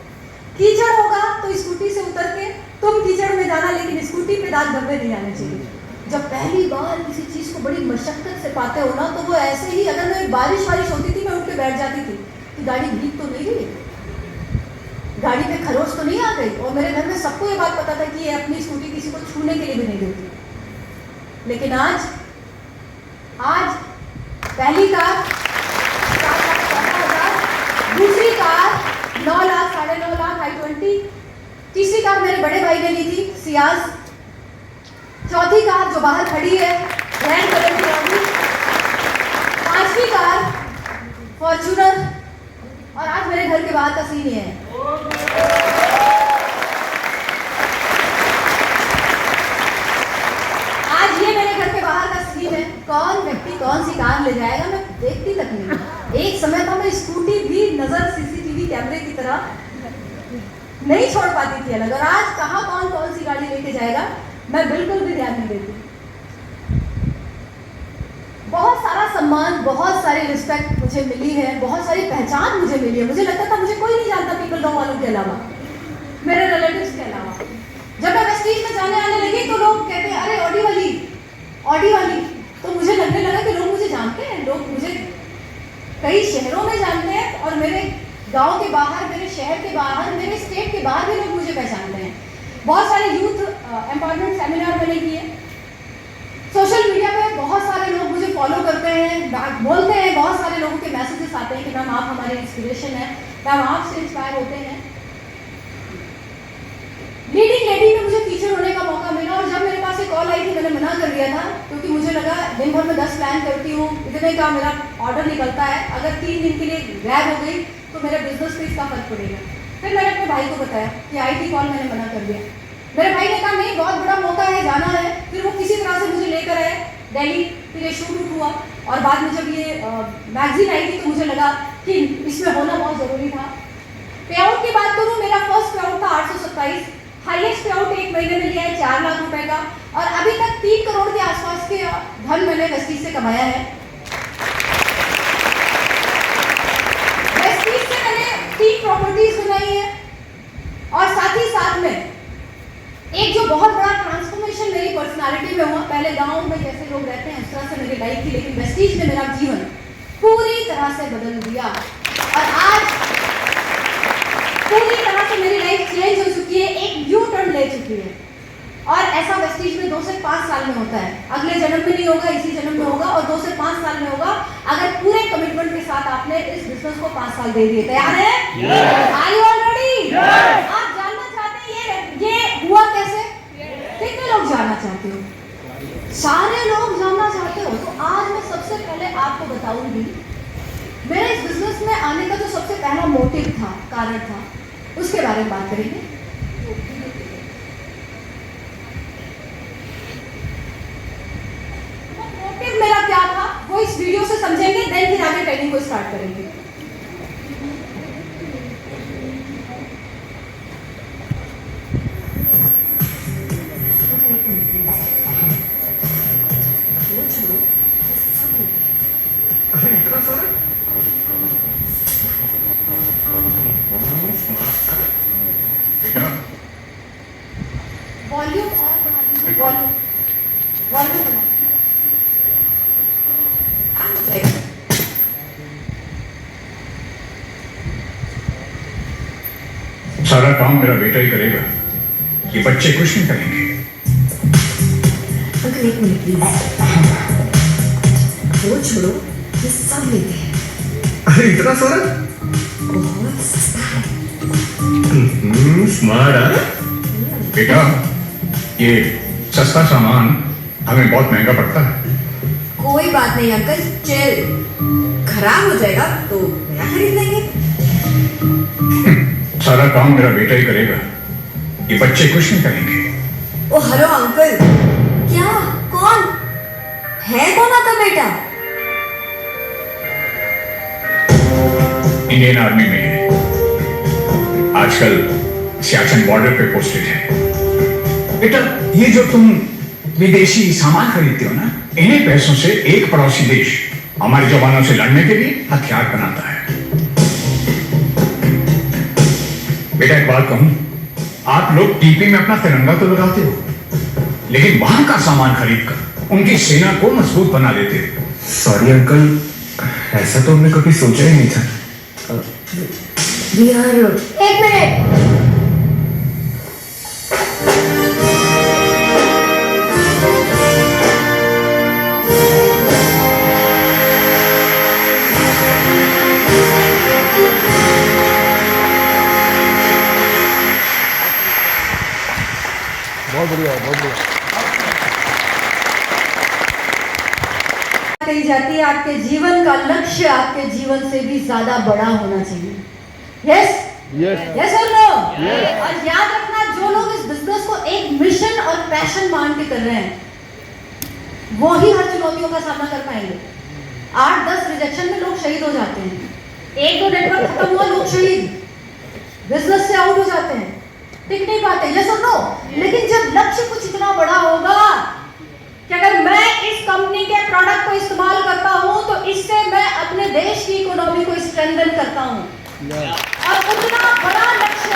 कीचड़ होगा तो स्कूटी से उतर के तुम कीचड़ में जाना, लेकिन स्कूटी पे दाग धब्बे नहीं आने चाहिए। जब पहली बार किसी चीज़ को बड़ी मशक्कत से पाते हो ना, तो वो ऐसे ही, अगर मैं बारिश होती थी मैं उठ के बैठ जाती थी कि गाड़ी भीग तो नहीं गई, गाड़ी पे खरोच तो नहीं आ गई। और मेरे घर में सबको ये बात पता था कि ये अपनी स्कूटी किसी को छूने के लिए भी नहीं देती। लेकिन आज पहली कार 7,50,000, दूसरी कार 9 लाख 9.5 लाख i20, तीसरी कार मेरे बड़े भाई ने ली थी सियाज, चौथी कार जो बाहर खड़ी है रेड कलर की होगी, पांचवी कार फॉर्च्यूनर, और आज मेरे घर के बाहर का सीन ये है। आज ये मेरे घर के बाहर का सीन है। कौन व्यक्ति कौन सी कार ले जाएगा मैं देखती तक नहीं। एक समय था मैं स्कूटी भी नजर सीसीटीवी कैमरे की तरह नहीं छोड़ पाती थी अलग, और आज कहाँ कौन सी गाड़ी लेके जाएगा मैं बिल्कुल भी ध्यान नहीं देती। बहुत सारा सम्मान, बहुत सारी रिस्पेक्ट मुझे मिली है, बहुत सारी पहचान मुझे मिली है। मुझे लगता था मुझे कोई नहीं जानता पीपल गाँव वालों के अलावा, मेरे रिलेटिव्स के अलावा। जब मैं वेस्टीज में जाने आने लगी तो लोग कहते हैं अरे ऑडी वाली, तो मुझे लगने लगा कि लोग मुझे जानते हैं, लोग मुझे कई शहरों में जानते हैं, और मेरे गांव के बाहर, मेरे शहर के बाहर, मेरे स्टेट के बाहर भी लोग मुझे पहचानते हैं। बहुत सारे यूथ एम्पावरमेंट सेमिनार मैंने किए, सोशल मीडिया पे बहुत सारे लोग मुझे फॉलो करते हैं, बोलते हैं, बहुत सारे लोगों के मैसेजेस आते हैं कि मैम आप हमारे इंस्पिरेशन है, मैम आपसे इंस्पायर होते हैं। लीडिंग लेडी में मुझे फीचर होने का मौका मिला, और जब मेरे पास एक कॉल आई थी मैंने मना कर दिया था, क्योंकि मुझे लगा दिन भर में 10 प्लान करती हूँ, इतने का मेरा ऑर्डर निकलता है, अगर 3 दिन के लिए गायब हो गई तो मेरे बिजनेस पे इसका फर्क पड़ेगा। फिर मैंने अपने भाई को बताया कि आई थी कॉल, मैंने मना कर दिया। मेरे भाई ने कहा नहीं बहुत बड़ा मौका है, जाना है। फिर वो किसी तरह से मुझे लेकर आए दिल्ली, फिर ये शूट हुआ, और बाद में जब ये मैगजीन आई थी तो मुझे लगा कि इसमें होना बहुत ज़रूरी था। पे आउट की बात करूँ, मेरा फर्स्ट पे आउट था 827, हाईएस्ट पे आउट एक महीने में लिया है 4 लाख रुपए का, और अभी तक 3 करोड़ के आसपास के धन मैंने वेस्टीज से कमाया है। वेस्टीज से मैंने 3 प्रॉपर्टीज बनाई है, और साथ ही साथ में एक जो बहुत बड़ा ट्रांसफॉर्मेशन मेरी पर्सनालिटी में हुआ। पहले गांव में जैसे लोग रहते हैं उस तरह से मेरी लाइफ थी, लेकिन वेस्टीज ने मेरा जीवन पूरी तरह से बदल दिया, और आज पूरी तरह से मेरी लाइफ चेंज हो चुकी है, एक यू टर्न ले चुकी है। और ऐसा वेस्टीज में 2 से 5 साल में होता है, अगले जन्म में नहीं होगा, इसी जन्म में होगा, और 2 से 5 साल में होगा अगर पूरे कमिटमेंट के साथ आपने इस बिजनेस को 5 साल दे दिए। तैयार है? Are you all ready? आप जानना चाहते हैं ये हुआ कैसे? कितने लोग जानना चाहते हो? सारे लोग जानना चाहते हो? तो आज मैं सबसे पहले आपको बताऊंगी मेरे इस बिजनेस में आने का जो सबसे पहला मोटिव था, कारण था, उसके बारे में बात करेंगे। मोटिव मेरा क्या था वो इस वीडियो से समझेंगे, देन फिर आगे ट्रेनिंग को स्टार्ट करेंगे। वॉल्यूम ऑन बना दीजिए, वॉल्यूम बना। सारा काम मेरा बेटा ही करेगा, ये बच्चे कुछ नहीं करेंगे। अंकल एक मिनट प्लीज, वो छोड़ो, ये सब लेते हैं। अरे इतना सारा? बहुत सस्ता है। स्मार्ट है बेटा, ये सस्ता सामान हमें बहुत महंगा पड़ता है। कोई बात नहीं अंकल, चिल, खराब हो जाएगा तो नया खरीद लेंगे। सारा काम मेरा बेटा ही करेगा, ये बच्चे कुछ नहीं करेंगे। ओ हेलो अंकल, क्या कौन है, कौन आपका बेटा? इंडियन आर्मी में है, आजकल सियाचिन बॉर्डर पे पोस्टेड है। बेटा ये जो तुम विदेशी सामान खरीदते हो ना, इन्हीं पैसों से एक पड़ोसी देश हमारे जवानों से लड़ने के लिए हथियार बनाता है। बेटा एक बात कहूं, आप लोग टीपी में अपना तिरंगा तो लगाते हो, लेकिन वहां का सामान खरीद कर उनकी सेना को मजबूत बना लेते हो। सॉरी अंकल, ऐसा तो हमने कभी सोचा ही नहीं था। वी आर एक मिनट, बहुत बढ़िया है, बहुत बढ़िया। कही जाती है आपके जीवन का लक्ष्य आपके जीवन से भी ज्यादा बड़ा होना चाहिए। यस यस यस और नो। और याद रखना, जो लोग इस बिजनेस को एक मिशन और पैशन मान के कर रहे हैं, वो ही हर चुनौतियों का सामना कर पाएंगे। 8-10 रिजेक्शन में लोग शहीद हो जाते हैं, 1-2 नेटवर्क खत्म हुआ, लोग शहीद, बिजनेस से आउट हो जाते हैं, टिक नहीं पाते। यस और नो। लेकिन जब लक्ष्य कुछ इतना बड़ा होगा कि अगर मैं इस कंपनी के प्रोडक्ट को इस्तेमाल करता हूं तो इससे मैं अपने देश की इकोनॉमी को स्ट्रेंथन करता हूं, और उतना बड़ा लक्ष्य,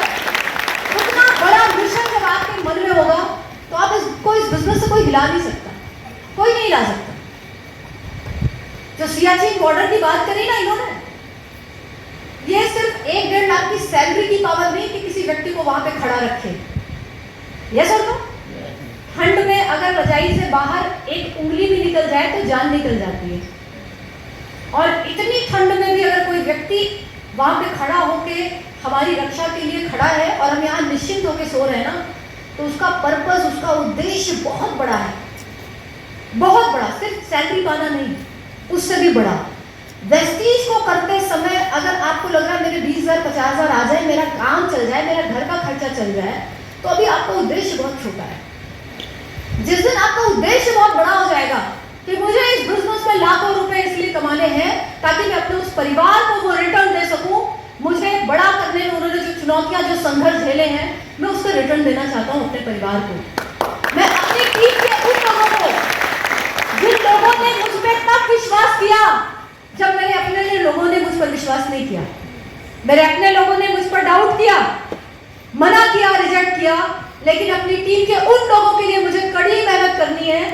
उतना बड़ा मिशन जब आपके मन में होगा तो आप इस बिजनेस से कोई हिला नहीं सकता, कोई नहीं हिला सकता। जो सियाचिन बॉर्डर की बात करी ना इन्होंने, ये सिर्फ 1-1.5 लाख की सैलरी की पावर नहीं कि किसी व्यक्ति को वहां पे खड़ा रखे। यस और नो। ठंड में अगर रजाई से बाहर एक उंगली भी निकल जाए तो जान निकल जाती है, और इतनी ठंड में भी अगर कोई व्यक्ति वहां पे खड़ा होके हमारी रक्षा के लिए खड़ा है और हम यहाँ निश्चिंत होके सो रहे हैं ना, तो उसका पर्पस, उसका उद्देश्य बहुत बड़ा है, बहुत बड़ा। सिर्फ सैलरी पाना नहीं, उससे भी बड़ा। वेस्टीज को करते समय अगर आपको लग रहा है मेरे 20,000 50,000 आ जाए, मेरा काम चल जाए, मेरा घर का खर्चा चल जाए, तो अभी आपका उद्देश्य बहुत छोटा है। जिस दिन आपका उद्देश्य बहुत बड़ा हो जाएगा कि मुझे इस बिजनेस में लाखों रुपए इसलिए कमाने हैं ताकि मैं अपने उस परिवार को वो रिटर्न दे सकूं, मुझे बड़ा करने में उन्होंने जो चुनौतियां, जो संघर्ष झेले हैं, मैं उसका रिटर्न देना चाहता हूं अपने परिवार को। मैं अपनी टीम के उन लोगों को, जिन लोगों ने मुझ पर तब विश्वास किया जब मेरे अपने लोगों ने मुझ पर विश्वास नहीं किया, मेरे अपने लोगों ने मुझ पर डाउट किया, मना किया, रिजेक्ट किया, लेकिन अपनी टीम के उन लोगों के लिए मुझे कड़ी मेहनत करनी है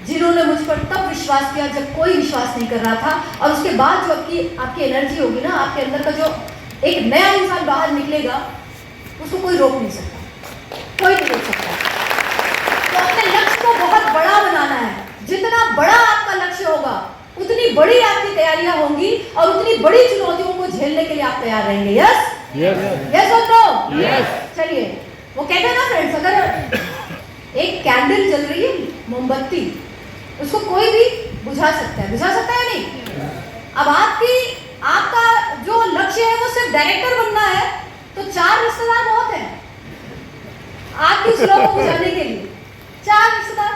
जिन्होंने मुझ पर तब विश्वास किया जब कोई विश्वास नहीं कर रहा था। और उसके बाद जो आपकी एनर्जी होगी ना, आपके अंदर का जो एक नया इंसान बाहर निकलेगा, उसको कोई रोक नहीं सकता, कोई नहीं रोक सकता। तो अपने लक्ष्य को बहुत बड़ा बनाना है। जितना बड़ा आपका लक्ष्य होगा उतनी बड़ी आपकी तैयारियां होंगी और उतनी बड़ी चुनौतियों को झेलने के लिए आप तैयार रहेंगे। यस यस और नो। चलिए, वो कहते हैं ना फ्रेंड्स, अगर एक कैंडल जल रही है, मोमबत्ती, उसको कोई भी बुझा सकता है, बुझा सकता है नहीं? अब आपका जो लक्ष्य है वो सिर्फ डायरेक्टर बनना है तो 4 रिश्तेदार बहुत हैं आपकी उस लौ को बुझाने के लिए। 4 रिश्तेदार।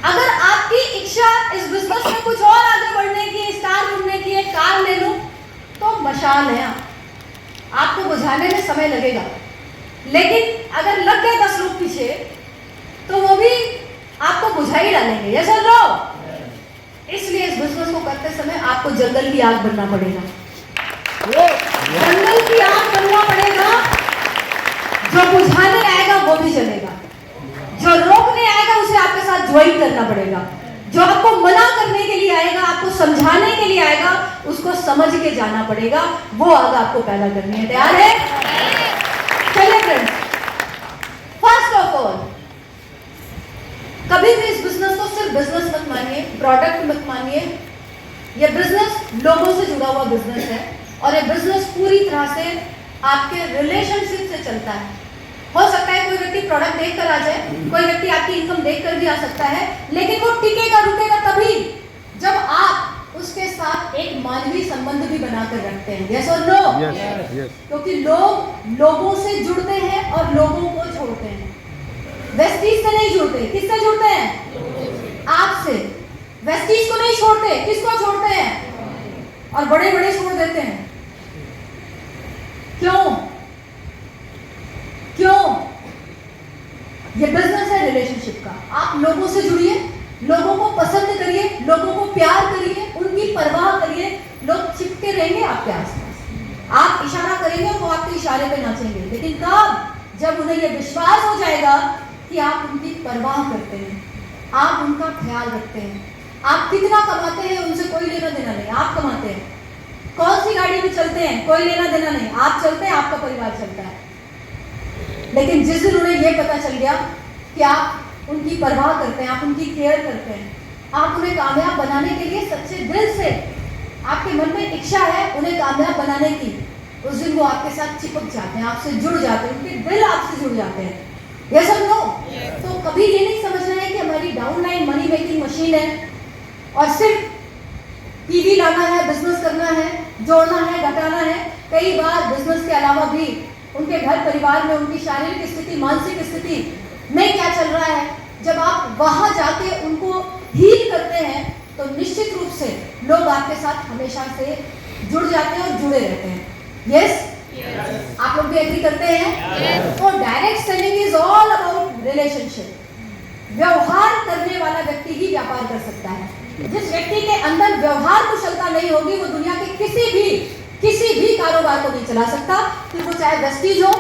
अगर आपकी इच्छा इस बिजनेस में कुछ और आगे बढ़ने की, स्टार बनने की, एक कार ले लो, तो मशाल है, आपको बुझाने में समय लगेगा। लेकिन अगर लग गए 10 लोग पीछे तो वो भी आपको बुझा ही डालेंगे। ये समझ लो। इसलिए इस बिजनेस को करते समय आपको जंगल की आग बनना पड़ेगा, जंगल की आग बनना पड़ेगा। जो बुझाने आएगा वो भी चलेगा, जो रोकने आएगा उसे आपके साथ ज्वाइन करना पड़ेगा, जो आपको मना करने के लिए आएगा, आपको समझाने के लिए आएगा, उसको समझ के जाना पड़ेगा। वो आग आपको पैदा करनी है। तैयार है? चलिए फ्रेंड्स, फर्स्ट ऑफ ऑल, कभी भी इस बिजनेस को सिर्फ बिजनेस मत मानिए, प्रोडक्ट मत मानिए। ये बिजनेस लोगों से जुड़ा हुआ बिजनेस है और ये बिजनेस पूरी तरह से आपके रिलेशनशिप से चलता है। हो सकता है कोई व्यक्ति प्रोडक्ट देखकर आ जाए, कोई व्यक्ति आपकी इनकम देखकर भी आ सकता है, लेकिन वो टिकेगा, रुकेगा तभी जब आप उसके साथ एक मानवीय संबंध भी बनाकर रखते हैं। यस और नो? क्योंकि लोग लोगों से जुड़ते हैं और लोगों को छोड़ते हैं। वेस्टीज से नहीं जुड़ते, किससे जुड़ते हैं? आपसे। वेस्टीज को नहीं छोड़ते, किसको छोड़ते हैं? और बड़े बड़े छोड़ देते हैं। क्यों? क्यों? ये बिजनेस है रिलेशनशिप का। आप लोगों से जुड़िए, लोगों को पसंद करिए, लोगों को प्यार करिए, उनकी परवाह करिए। लोग चिपके रहेंगे आपके आसपास, आप इशारा करेंगे वो आपके इशारे पे नाचेंगे, लेकिन कब? जब उन्हें ये विश्वास हो जाएगा कि आप उनकी परवाह करते हैं, आप उनका ख्याल रखते हैं। आप कितना कमाते हैं उनसे कोई लेना देना नहीं, आप कमाते हैं। कौन सी गाड़ी में चलते हैं कोई लेना देना नहीं, आप चलते हैं, आपका परिवार चलता है। लेकिन जिस दिन उन्हें यह पता चल गया कि आप उनकी परवाह करते हैं, आप उनकी केयर करते हैं, आप उन्हें कामयाब बनाने के लिए सच्चे दिल से, आपके मन में इच्छा है उन्हें कामयाब बनाने की, उस दिन वो आपके साथ चिपक जाते हैं, आपसे जुड़ जाते हैं, उनके दिल आपसे जुड़ जाते हैं। ये सब नो। तो कभी ये नहीं समझना है कि हमारी डाउनलाइन मनी मेकिंग मशीन है और सिर्फ टीवी लाना है, बिजनेस करना है, जोड़ना है, घटाना है। कई बार बिजनेस के अलावा भी उनके घर परिवार में उनकी शारीरिक स्थिति, मानसिक स्थिति में क्या चल रहा है, जब आप वहां जाके उनको हील करते हैं तो निश्चित रूप से लोग आपके साथ हमेशा से जुड़ जाते हैं और जुड़े रहते हैं। यस? आप लोग भी एग्री करते हैं? तो direct selling is all about relationship. व्यवहार करने वाला व्यक्ति ही व्यापार कर सकता है। जिस व्यक्ति के अंदर व्यवहार कुशलता नहीं होगी वो दुनिया के किसी भी कारोबार को नहीं चला सकता, फिर वो चाहे वेस्टीज हो